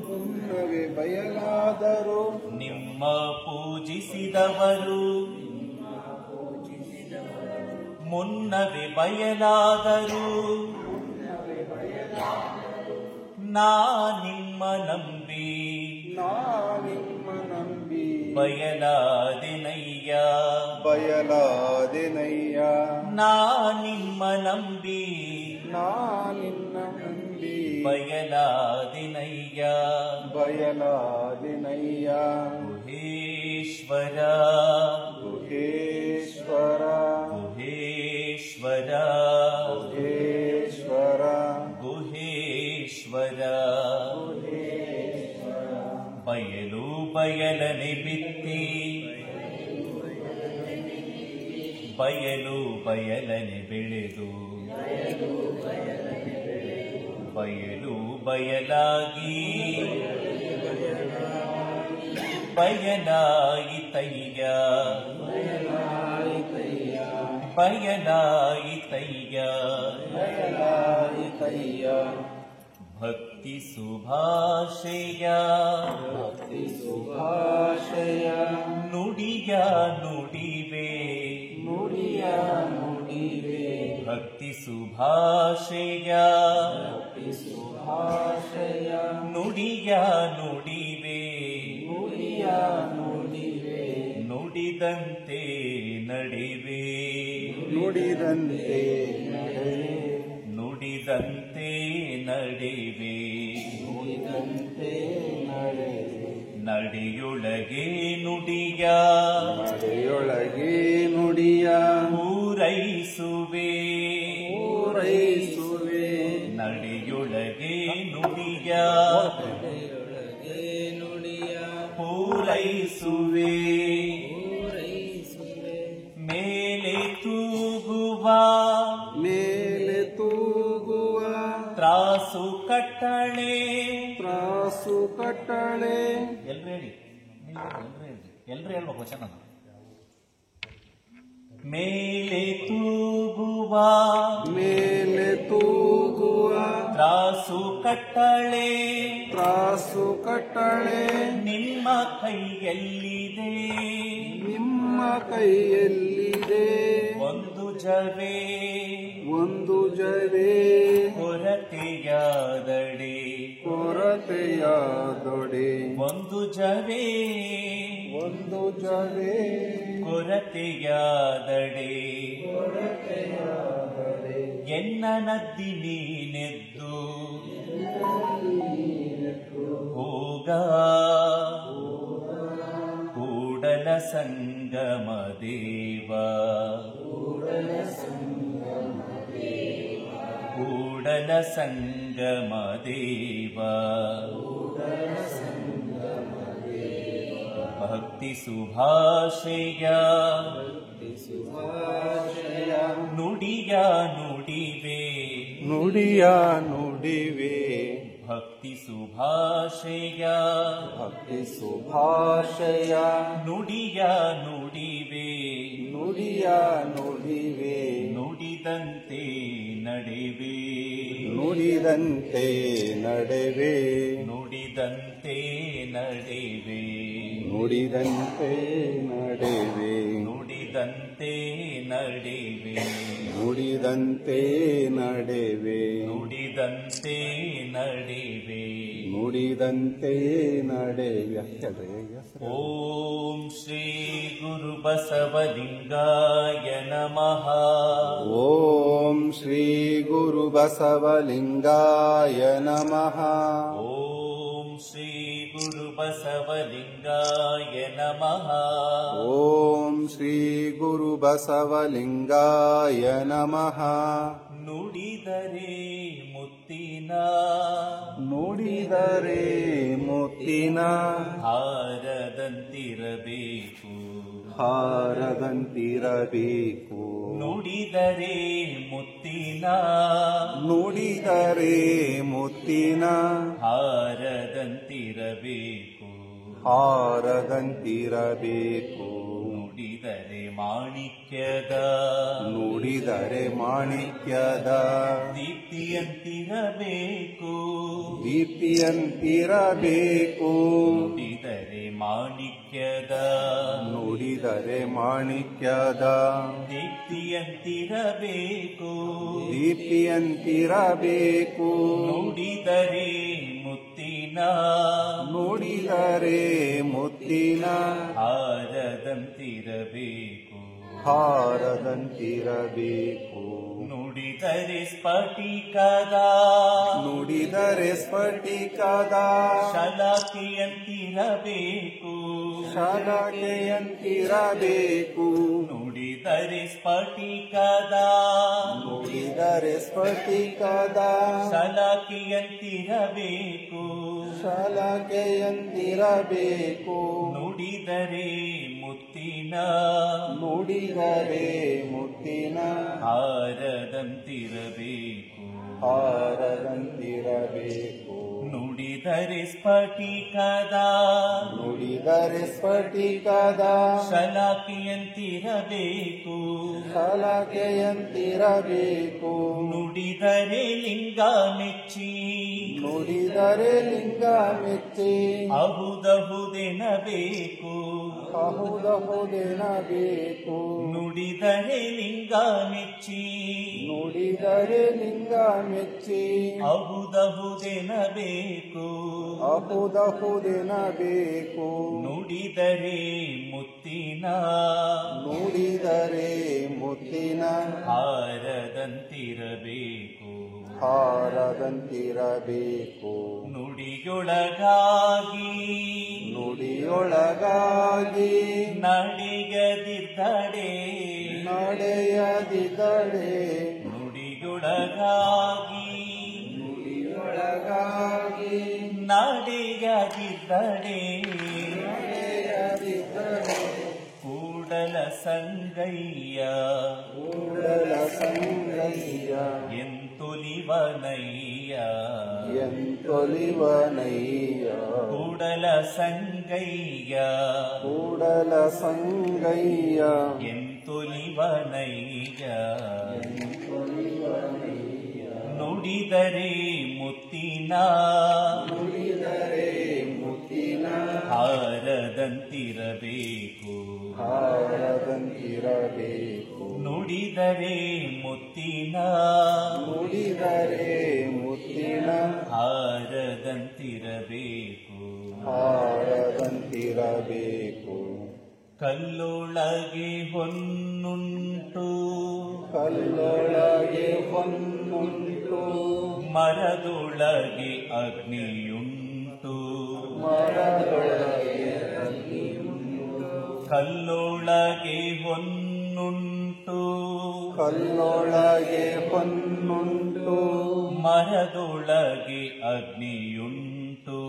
ಮುನ್ನವೇ ಬಯಲಾದರು ನಿಮ್ಮ ಪೂಜಿಸಿದವರು ಮುನ್ನವೇ ಬಯಲಾದರು ನಾ ನಿಮ್ಮ ನಂಬಿ ನಿಮ್ಮ ನಂಬಿ ಬಯಲಾದೆನಯ್ಯ ಬಯಲಾದೆನಯ್ಯ ನಾ ನಿಮ್ಮ ನಂಬಿ ನಿನ್ನ ನಂಬಿ ಬಯಲಾದೆನಯ್ಯ ಬಯಲಾದೆನಯ್ಯ ಗುಹೇಶ್ವರ ಗುಹೇಶ್ವರ ಗುಹೇಶ್ವರ ಗುಹೇಶ್ವರ ಗುಹೇಶ್ವರ ಬಯಲು ಬಯಲನೆ ಬಿತ್ತಿ ಬಯಲು ಬಯಲನೆ ಬೆಳೆದು ಬಯಲು ಬಯಲಾಗಿ ಬಯಲಾಯಿತಯ್ಯ ಬಯಲಾಯಿತಯ್ಯ ಬಯಲಾಯಿತಯ್ಯ ಭಕ್ತಿ ಸುಭಾಷೆಯ ಭಕ್ತಿ ಸುಭಾಷಯ ನುಡಿಯ ನುಡಿವೆ ನುಡಿಯ ನುಡಿವೆ ಭಕ್ತಿ ಸುಭಾಷೆಯ ಭಕ್ತಿ ಸುಭಾಷಯ ನುಡಿಯ ನುಡಿವೆ ನುಡಿಯ ನುಡಿವೆ ನುಡಿದಂತೆ ನಡೆವೆ ನುಡಿದಂತೆ ನಡೆವೆ ನುಡಿದಂತೆ ನಡೆವೆ ನುಡಿದಂತೆ ನಡೆವೆ ನಡೆಯೊಳಗೆ ನುಡಿಯ ನಡೆಯೊಳಗೆ ನುಡಿಯ ಪೂರೈಸುವೆ ಪೂರೈಸುವೆ ನಡೆಯೊಳಗೆ ನುಡಿಯ ನಡೆಯೊಳಗೆ ನುಡಿಯ ಪೂರೈಸುವೆ ಪೂರೈಸುವೆ ಮೇಲೆ ತೂಗುವ ಮೇಲೆ ತೂಗುವ ತ್ರಾಸು ಕಟ್ಟಳೆ ತ್ರಾಸು ಕಟ್ಟಳೆ ಎಲ್ರು ಹೇಳಿ ಎಲ್ರು ಹೇಳ್ಬೇಕು ವಚನ ಮೇಲೆ ತೂಗುವ ಮೇಲೆ ತೂಗುವ ತ್ರಾಸು ಕಟ್ಟಳೆ ತ್ರಾಸು ಕಟ್ಟಳೆ ನಿಮ್ಮ ಕೈಯಲ್ಲಿದೆ ನಿಮ್ಮ ಕೈಯಲ್ಲಿದೆ ಒಂದು ಜವೆ ಒಂದು ಜವೆ ಕೊರತೆಯಾದಡೆ ಕೊರತೆಯಾದೊಡೆ ಒಂದು ಜವೆ ಒಂದು ಜವೆ ಕೊರತೆಯಾದಡೆ ಎನ್ನ ನದ್ದಿ ನೀನೆದ್ದು ಹೋಗ ಕೂಡಲ ಸಂಗಮ ದೇವ ಕೂಡಲ ಸಂಗಮ ದೇವ ಭಕ್ತಿ ಸುಭಾಷೆಯ ನುಡಿಯ ನುಡಿವೆ ನುಡಿಯ ನುಡಿವೆ ಭಕ್ತಿ ಸುಭಾಷೆಯ ಭಕ್ತಿ ಸುಭಾಷಯ ನುಡಿಯ ನುಡಿವೆ ನುಡಿಯ ನುಡಿವೆ ನುಡಿದಂತೆ ನಡೆವೆ ನುಡಿದಂತೆ ನಡೆವೆ ನುಡಿದಂತೆ ನುಡಿದಂತೆ ನಡೆವೆ ನುಡಿದಂತೆ ನಡೆವೆ ನುಡಿದಂತೆ ನಡೆವೆ ನುಡಿದಂತೆ ನಡೆವೆ ನುಡಿದಂತೆ ನಡೆವೆ ನುಡಿದಂತೆ ನಡೆವೆ ಹೇಳ್ರಿ ಹೆಸರು. ಓಂ ಶ್ರೀ ಗುರು ಬಸವಲಿಂಗಾಯ ನಮಃ ಓಂ ಶ್ರೀ ಗುರು ಬಸವಲಿಂಗಾಯ ನಮಃ ಓಂ ಶ್ರೀ ಗುರು ಬಸವಲಿಂಗಾಯ ನಮಃ ಓಂ ಶ್ರೀ ಗುರು ಬಸವಲಿಂಗಾಯ ನಮಃ ನುಡಿದರೆ ಮುತ್ತಿನ ನುಡಿದರೆ ಮುತ್ತಿನ ಹಾರದಂತಿರಬೇಕು ಹಾರದಂತಿರಬೇಕು ನುಡಿದರೆ ಮುತ್ತಿನ ನುಡಿದರೆ ಮುತ್ತಿನ ಹಾರದಂತಿರಬೇಕು ಹಾರದಂತಿರಬೇಕು ನುಡಿದರೆ ಮಾಣಿಕ್ಯದ ನುಡಿದರೆ ಮಾಣಿಕ್ಯದ ದೀಪ್ತಿಯಂತಿರಬೇಕು ದೀಪ್ತಿಯಂತಿರಬೇಕು ನುಡಿದರೆ ಮಾಣಿಕ್ಯದ ನುಡಿದರೆ ಮಾಣಿಕ್ಯದ ದೀಪ್ತಿಯಂತಿರಬೇಕು ದೀಪ್ತಿಯಂತಿರಬೇಕು ನುಡಿದರೆ ಮುತ್ತಿನ ನುಡಿದರೆ ಮುತ್ತಿನ ಹಾರದಂತಿರಬೇಕು ಹಾರದಂತಿರಬೇಕು ನುಡಿದರೆ ಸ್ಫಟಿಕದ ನುಡಿದರೆ ಸ್ಫಟಿಕದ ಶಲಾಕೆಯಂತಿರಬೇಕು ಶಾಲಾಕೆಯಂತಿರಬೇಕು ನುಡಿದರೆ ಸ್ಫಟಿಕದ ನುಡಿದರೆ ಸ್ಫಟಿಕದ ಶಲಾಕೆಯಂತಿರಬೇಕು ಶಾಲಾಕೆಯಂತಿರಬೇಕು ನುಡಿದರೆ ಮುತ್ತಿನ ನುಡಿದರೆ ಮುತ್ತಿನ ಹಾರದಂತಿರಬೇಕು ಹಾರದಂತಿರಬೇಕು ನುಡಿದರೆ ಸ್ಫಟಿಕದ ನುಡಿದರೆ ಸ್ಫಟಿಕದ ಶಲಾಕೆಯಂತಿರಬೇಕು ಶಾಲಾಕೆಯಂತಿರಬೇಕು ನುಡಿದರೆ ಲಿಂಗ ಮೆಚ್ಚಿ ನುಡಿದರೆ ಲಿಂಗ ಮೆಚ್ಚಿ ಅಹುದಹುದೆನಬೇಕು ಅಹುದಹುದೆನಬೇಕು ನುಡಿದರೆ ಲಿಂಗ ಮೆಚ್ಚಿ ನುಡಿದರೆ ಲಿಂಗ ಮೆಚ್ಚಿ ಅಹುದಹುದೆನಬೇಕು ಅಹುದಹುದೆನಬೇಕು ನುಡಿದರೆ ಮುತ್ತಿನ ನುಡಿದರೆ ಮುತ್ತಿನ ಹಾರದಂತಿರಬೇಕು ಹಾರದಂತಿರಬೇಕು ನುಡಿಯೊಳಗಾಗಿ ನುಡಿಯೊಳಗಾಗಿ ನಡೆಯದಿದ್ದಡೆ ನಡೆಯದಿದ್ದಡೆ ನುಡಿಯೊಳಗಾಗಿ ನುಡಿಯೊಳಗಾಗಿ ನಡೆಯದಿದ್ದಡೆ ನಡೆಯದಿದ್ದಡೆ ಕೂಡಲ ಸಂಗಯ್ಯ ಕೂಡಲ ಸಂಗಯ್ಯ ಎಂತೊಲಿವನಯ್ಯ ಎಂತೊಲಿವನಯ್ಯ ಕೂಡಲ ಸಂಗಯ್ಯ ಕೂಡಲ ಸಂಗಯ್ಯ ಎಂತೊಲಿವನಯ್ಯ ನುಡಿದರೆ ಮುತ್ತಿನ ನುಡಿದರೆ ಮುತ್ತಿನ ಹಾರದಂತಿರಬೇಕು ಹಾರದಂತಿರಬೇಕು ನುಡಿದರೆ ಮುತ್ತಿನ ನುಡಿದರೆ ಮುತ್ತಿನ ಹಾರದಂತಿರಬೇಕು ಹಾರದಂತಿರಬೇಕು ಕಲ್ಲೊಳಗೆ ಹೊನ್ನುಂಟು ಕಲ್ಲೊಳಗೆ ಹೊನ್ನುಂಟು ಮರದೊಳಗೆ ಅಗ್ನಿಯುಂಟು ಮರದೊಳಗೆ ಕಲ್ಲೊಳಗೆ ಹೊನ್ನುಂಟು ಕಲ್ಲೊಳಗೆ ಹೊನ್ನುಂಟು ಮರದೊಳಗೆ ಅಗ್ನಿಯುಂಟು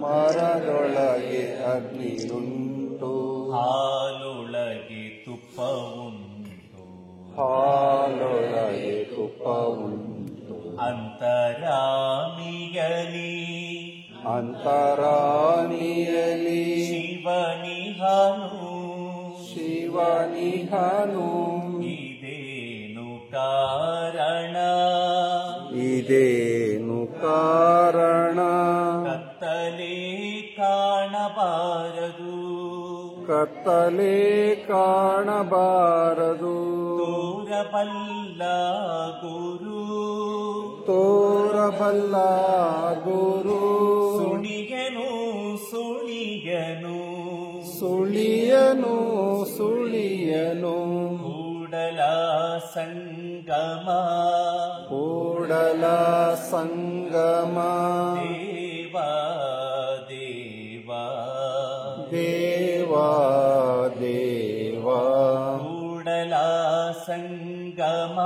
ಮರದೊಳಗೆ ಅಗ್ನಿಯುಂಟು ಹಾಲೊಳಗೆ ತುಪ್ಪವುಂಟು ಹಾಲೊಳಗೆ ತುಪ್ಪವುಂಟು ಅಂತರಾಮಿಯಲಿ ಅಂತರಾಮಿಯಲಿ ಶಿವನಿಹನು ಶಿವನಿಹನು ಇದೇನು ಕಾರಣ ಇದೇನು ಕಾರಣ ಕತ್ತಲೆ ಕತ್ತಲೆ ಕಾಣಬಾರದು. ತೋರಬಲ್ಲ ಗುರು ತೋರಬಲ್ಲ ಗುರು ಸುಳಿಯನು ಸುಳಿಯನು ಸುಳಿಯನು ಸುಳಿಯನು ಕೂಡಲ ಸಂಗಮ ಕೂಡಲ ಸಂಗಮ ದೇವಾ ದೇವಾ ದೇವಾ ದೇವಾ ಕೂಡಲ ಸಂಗಮ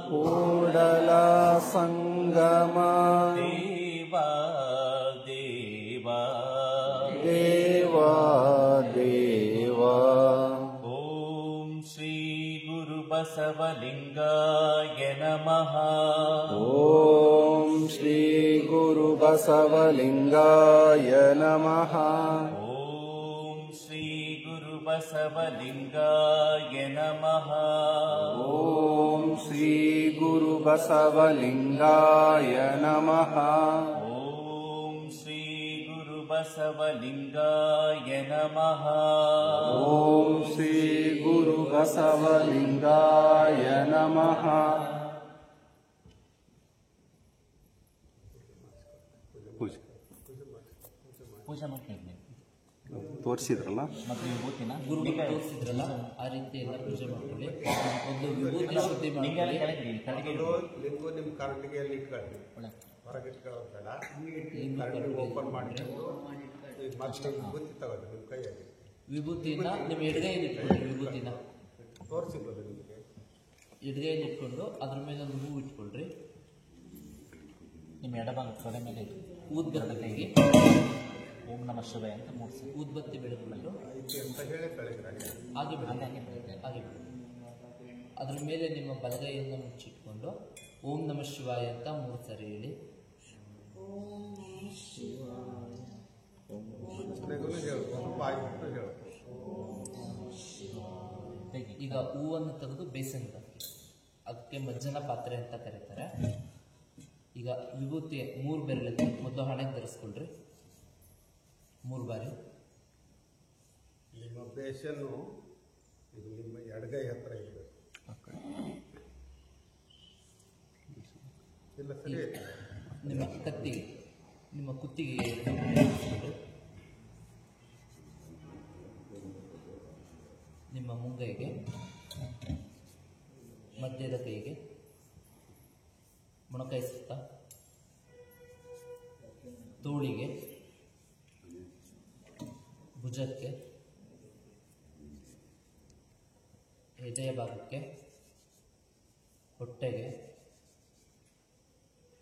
ಕೂಡಲ ಸಂಗಮ ದೇವಾ ದೇವಾ ದೇವಾ ದೇವಾ. ಓಂ ಶ್ರೀ ಗುರು ಬಸವಲಿಂಗಾಯ ನಮಃ. ಓಂ ಶ್ರೀ ಗುರು ಬಸವಲಿಂಗಾಯ ನಮಃ. ಓಂ ಶ್ರೀ ಗುರು ಬಸವಲಿಂಗಾಯ ನಮಃ. ಓಂ ಶ್ರೀ ಗುರು ಬಸವಲಿಂಗಾಯ ನಮಃ. ಓಂ ಶ್ರೀ ಗುರು ಬಸವಲಿಂಗಾಯ ನಮಃ. ಓಂ ಶ್ರೀ ಗುರು ಬಸವಲಿಂಗಾಯ ನಮಃ. ಪೂಜೆ ಮಾಡ್ತೀವಿ ನೀವು ತೋರಿಸಿದ್ರಲ್ಲ ಮತ್ತು ವಿಭೂತಿನ ಗುರುಗಳು ತೋರಿಸಿದ್ರಲ್ಲ ಆ ರೀತಿ ಎಲ್ಲ ಪೂಜೆ ಮಾಡ್ಕೊಳ್ಳಿ. ಒಂದು ವಿಭೂತಿ ಶುದ್ಧಿ ಮಾಡ್ಕೊಳ್ಳಿ. ಮೊದಲು ಲಿಂಗು ನಿಮ್ಮ ಕರಟಿಗೆಯಲ್ಲಿ ಇಟ್ಕೊಳ್ಳಿ, ಹೊರಗೆ ಇಟ್ಕೊಳ್ಳೋದು ಬೇಡ. ಕರಟಿಗೆ ಓಪನ್ ಮಾಡಿಕೊಂಡು ಮತ್ತೆ ವಿಭೂತಿ ತಗೊಳ್ಳಿ ನಿಮ್ಮ ಕೈಯಲ್ಲಿ. ವಿಭೂತಿನ ನಿಮ್ಮ ಎಡಗೈಯಲ್ಲಿ ಇಟ್ಕೊಳ್ಳಿ. ವಿಭೂತಿನ ತೋರಿಸಿದ್ರು ನಿಮಗೆ. ಎಡಗೈಯಲ್ಲಿ ಇಟ್ಕೊಂಡು ಅದ್ರ ಮೇಲೆ ಒಂದು ಹೂವು ಇಟ್ಕೊಳ್ರಿ. ನಿಮ್ಮ ಎಡಭಾಗ ತೊಡೆ ಮೇಲೆ ಊದ್ಬತ್ತಿಗೆ ಓಂ ನಮಃ ಶಿವಾಯ ಅಂತ ಮೂಡಿಸಿ ಊದ್ಬತ್ತಿ ಬೆಳಗ್ಬಿಟ್ಟು ಐತಿ ಅಂತ ಹೇಳಿ ಕಳಿಸ್ರಾಡಿ. ಹಾಗೆ ಬಿಡಿ, ಹಾಗೆ ಬೆಳಗ್ಗೆ ಹಾಗೆ ಬಿಡಿ. ಅದ್ರ ಮೇಲೆ ನಿಮ್ಮ ಬಲಗೈಯನ್ನು ಮುಚ್ಚಿಟ್ಕೊಂಡು ಓಂ ನಮಃ ಶಿವಾಯ ಅಂತ 3 ಸಾರಿ ಹೇಳಿ. ಕೊನೆಗೂ ಹೇಳ್ಬೋದು, ಬಾಯಿ ಬಿಟ್ಟು ಹೇಳ್ಬೋದು. ಹೇಗೆ ಈಗ ಹೂವನ್ನು ತೆಗೆದು ಬೇಸನ್ಗೆ ಹಾಕಿ. ಅದಕ್ಕೆ ಮಜ್ಜನ ಪಾತ್ರೆ ಅಂತ ಕರೀತಾರೆ. ಈಗ ವಿಭೂತಿ 3 ಬೆರಳಿಗೆ ಮೊದಲು ಹಣೆಗೆ ಧರಿಸ್ಕೊಳ್ರಿ 3 ಬಾರಿ. ನಿಮ್ಮ ಬೇಸನ್ನು ಇದು ನಿಮ್ಮ ಎಡಗೈ ಹತ್ರ ಇರಬೇಕು. ಇಲ್ಲ ಸರಿ ಆಯ್ತು. ನಿಮ್ಮ ಕತ್ತಿಗೆ ನಿಮ್ಮ ಕುತ್ತಿಗೆ ನಿಮ್ಮ ಮುಂಗೈಗೆ, ಮಧ್ಯದ ಕೈಗೆ, ಮೊಣಕೈ ಸುತ್ತ, ತೋಳಿಗೆ, ಭುಜಕ್ಕೆ, ಎದೆಯ ಭಾಗಕ್ಕೆ, ಹೊಟ್ಟೆಗೆ,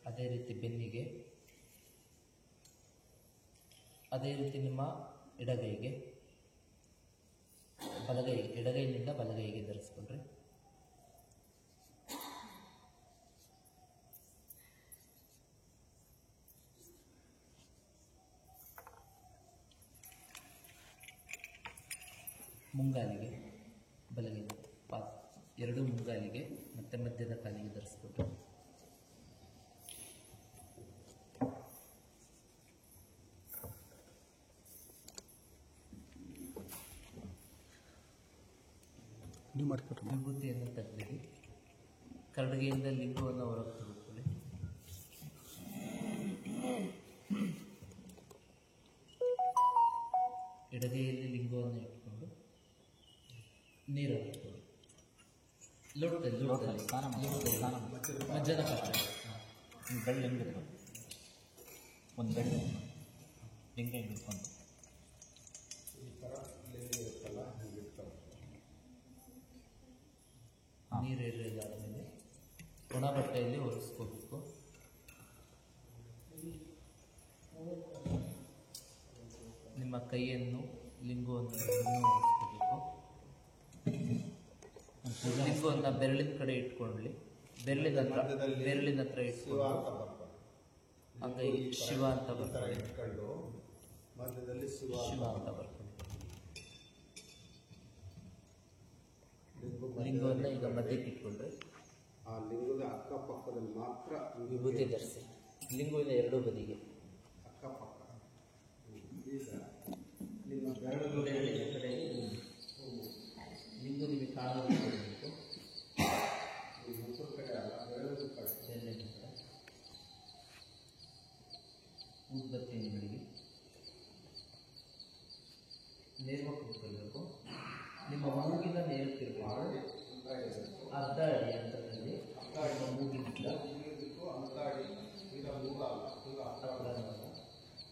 ಅದೇ ರೀತಿ ಬೆನ್ನಿಗೆ, ಅದೇ ರೀತಿ ನಿಮ್ಮ ಎಡಗೈಗೆ, ಎಡಗೈನಿಂದ ಬಲಗೈಗೆ ಧರಿಸ್ಕೊಂಡ್ರಿ. ಮುಂಗಾಲಿಗೆ ಬಲಗೈ ಎರಡು ಮುಂಗಾಲಿಗೆ ಮತ್ತೆ ಮಧ್ಯದ ಕಾಲಿಗೆ ಧರಿಸ್ಕೊಟ್ರು. ವಿಭೂತಿಯನ್ನು ತೆಗೆದಿರಿ. ಕರಡಿಗೆಯಿಂದ ಲಿಂಗವನ್ನು ಹೊರಗೆ ತೆಗೆದುಕೊಳ್ಳಿ. ಎಡಗೈಯಲ್ಲಿ ಲಿಂಗವನ್ನು ಇಟ್ಕೊಂಡು ನೀರು ಹಾಕಿಕೊಳ್ಳಿ. ಲೋಟದಲ್ಲಿ ಸ್ನಾನ ಮಜ್ಜನ ಪಾತ್ರೆ. ನೀವು ಬೆಳ್ಳಿ ಹೆಂಗಿರ್ಬೇಕು ಒಂದು ಬೆಳ್ಳಿ ಲಿಂಗ ಹಿಡ್ಕೊಂಡು ನೀರು ಎರೆದಾದ ಮೇಲೆ ಒಣ ಬಟ್ಟೆಯಲ್ಲಿ ಒರೆಸ್ಕೋಬೇಕು. ನಿಮ್ಮ ಕೈಯನ್ನು ಲಿಂಗವನ್ನು ಒರೆಸ್ಕೋಬೇಕು. ಲಿಂಗವನ್ನು ಬೆರಳಿನ ಕಡೆ ಇಟ್ಕೊಳ್ಳಿ. ಬೆರಳಿನ ಹತ್ರ ಇಟ್ಕೊಂಡು ಹಂಗೆ ಶಿವ ಅಂತ ಬರ್ತಾರೆ. ಇಟ್ಕೊಂಡು ಮಧ್ಯದಲ್ಲಿ ಶಿವ ಅಂತ ಬರ್ತಾರೆ. ಲಿಂಗವನ್ನು ಈಗ ಮಧ್ಯಕ್ಕೆ ಇಟ್ಕೊಂಡ್ರೆ ಆ ಲಿಂಗದ ಅಕ್ಕಪಕ್ಕದಲ್ಲಿ ಮಾತ್ರ ವಿಭೂತಿ ಧರಿಸಿ. ಲಿಂಗವಿನ ಎರಡೂ ಬದಿಗೆ ಅಕ್ಕಪಕ್ಕ. ಈಗ ನಿಮ್ಮ ಬೆರಳುಗಳ ಕಾಣಬೇಕು ಉದ್ಬತ್ತಿಯನ್ನು ಬೆಳಿಗ್ಗೆ ನೇರವಾಗಿ ಕೂತ್ಕೊಳ್ಬೇಕು. ನಿಮ್ಮ ಮೂಗಿನ ನೇರಕ್ಕಿರಬೇಕು. ಅರ್ಧ ಅಡಿ ಅಂತರಲ್ಲಿ ನಿಮ್ಮ ಮೂಗಿನಿಂದ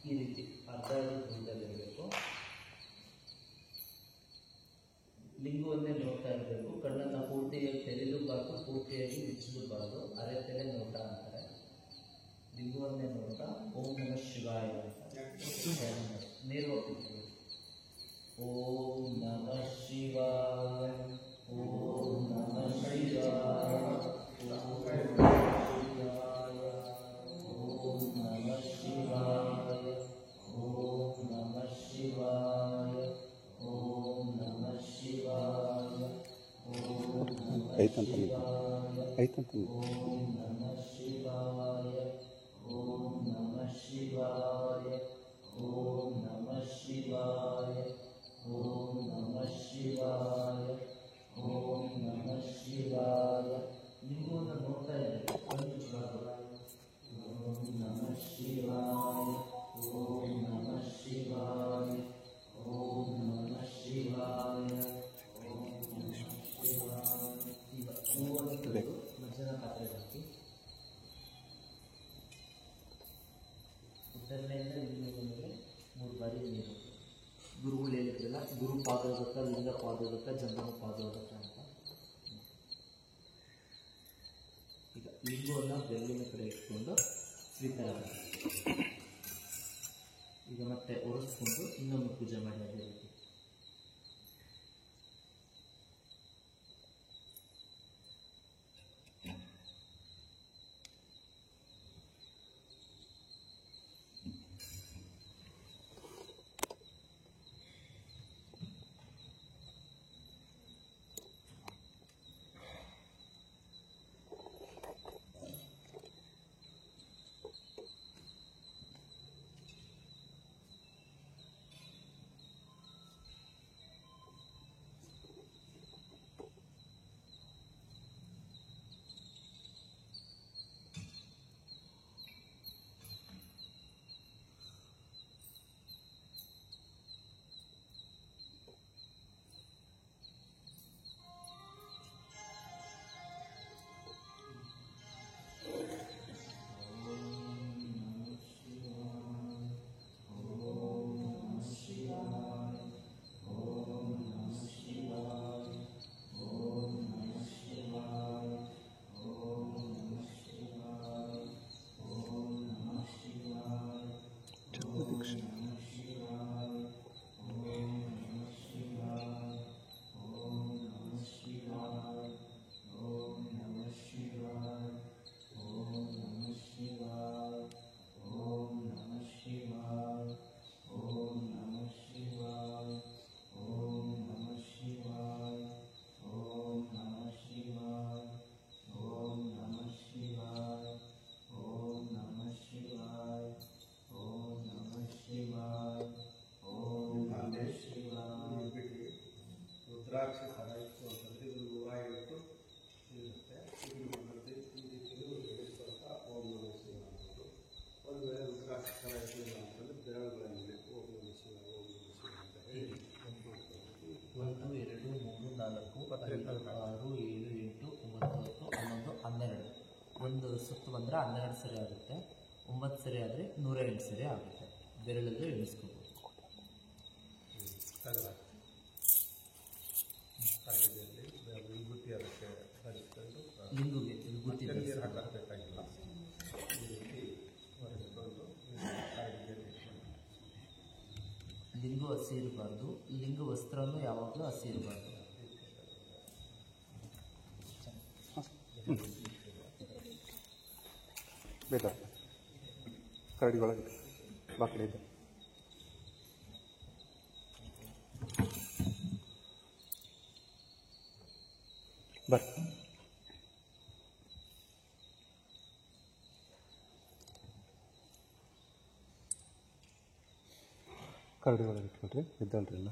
ಈ ರೀತಿ ಅರ್ಧ ಅಡಿ ದೂರದಲ್ಲಿರಬೇಕು. ಲಿಂಗವನ್ನೇ ನೋಡ್ತಾ ಇರಬೇಕು. ಕಣ್ಣನ್ನು ಪೂರ್ತಿಯಾಗಿ ತೆರೆಯಲೂಬಾರ್ದು, ಪೂರ್ತಿಯಾಗಿ ಮುಚ್ಚಲೂಬಾರ್ದು. ಅರೆತಲೆ ನೋಟ ಅಂತಾರೆ. ಲಿಂಗವನ್ನೇ ನೋಡ್ತಾ ಓಂ ನಮಃ ಶಿವಾಯ ನೇರವಾಗಿ ಕೂತ್ಕೊಳ್ಬೇಕು. ಓಂ ನಮಃ ಶಿವಾಯ, ಓಂ ನಮಃ ಶಿವಾಯ, ಓಂ ನಮಃ ಶಿವಾಯ, ಓಂ ನಮಃ ಶಿವಾಯ, ಓಂ ನಮಃ ಶಿವಾಯ, ಓಂ ನಮಃ ಐತಂತ ಐತಂತ ಓಂ ನಮಃ ಶಿವಾಯ, ಓಂ ನಮಃ ಶಿವಾಯ, ಓಂ ನಮಃ ಶಿವಾಯ, ಓಂ ನಮಃ ಶಿವಾಯ, ಓಂ ನಮಃ ಶಿವಾಯ. ಲಿಂಗವನ್ನು ನೋಡ್ತಾ ಇದ್ದಾರೆ, ಓಂ ನಮಃ ಶಿವಾಯ, ಓಂ ನಮಃ ಶಿವಾಯ, ಓಂ ನಮಃ ಶಿವಾಯ, ಓಂ ನಮಃ ಶಿವಾಯ. ಈಗ ಹೂವನ್ನು ತೆಗೆದು ಮಜ್ಜನ ಪಾತ್ರೆಗೆ ಹಾಕಿ ಉದ್ದನೆಯಿಂದ ಲಿಂಗದ ಮೇಲೆ 3 ಬಾರಿ ನೀರು. ಗುರುಗಳು ಹೇಳಿದ್ರಲ್ಲ, ಗುರು ಪಾದೋದಕ, ಲಿಂಗ ಪಾದೋದಕ, ಜಂಗಮ ಪಾದೋದಕ ಅಂತ. ಈಗ ಲಿಂಗವನ್ನು ಬೆರಳಿನ ಕಡೆ ಇಟ್ಕೊಂಡು ಸ್ವೀಕಾರ ಮಾಡಿ. ಈಗ ಮತ್ತೆ ಒರೆಸ್ಕೊಂಡು ಇನ್ನೊಂದು ಪೂಜೆ ಮಾಡಿ ಅದೇ ರೀತಿ. ರುದ್ರಾಕ್ಷಿ ಸರ ಇತ್ತು ಅಂತಂದರೆ ಇದು 108 ಇರುತ್ತೆ. ಇದು ಬೆಳೆಸ್ಕೊಳ್ತಾ ಓಂ ನಮಃ ಶಿವ ಅಂದ್ಬಿಟ್ಟು ಒಂದು ವೇಳೆ ರುದ್ರಾಕ್ಷಿ ಸರ ಇರಲಿಲ್ಲ ಅಂತಂದರೆ ಬೆರಳುಗಳಲ್ಲಿ ಓಂ ನಮಃ ಶಿವ, ಓಂ ನಮಃ ಶಿವ ಅಂತ ಹೇಳಿ 1 2 3 4 5 6 7 8 9 10 11 12 ಒಂದು ಸುತ್ತು ಬಂದರೆ 12 ಸರಿ ಆಗುತ್ತೆ. 9 ಸರಿ ಆದರೆ 108 ಸರಿ ಆಗುತ್ತೆ. ಬೆರಳಲ್ಲೂ ಎಣಿಸ್ಕೋಬೋದು. ವಿಭೂತಿ ಅದಕ್ಕೆ ಧರಿಸ್ಕೊಂಡು ಲಿಂಗುಗೆ ವಿಭೂತಿ ನೀರು ಹಾಕಬೇಕಾಗಿಲ್ಲ. ಈ ರೀತಿ ಒರೆಸ್ಕೊಂಡು ಲಿಂಗು ಹಸಿ ಇರಬಾರ್ದು. ಲಿಂಗ ವಸ್ತ್ರನೂ ಯಾವಾಗಲೂ ಹಸಿ ಇರಬಾರ್ದು. ಬೇಡ ಕರಡಿಗೊಳಗೆ ಬಾ ಕಡೆ ಇದೆ. ಬರ್ರಿ ಕರಡಿ ಒಳಗೆ ಇಟ್ಕೊಳ್ರಿ, ಇದ್ದಲ್ರಿ ಎಲ್ಲ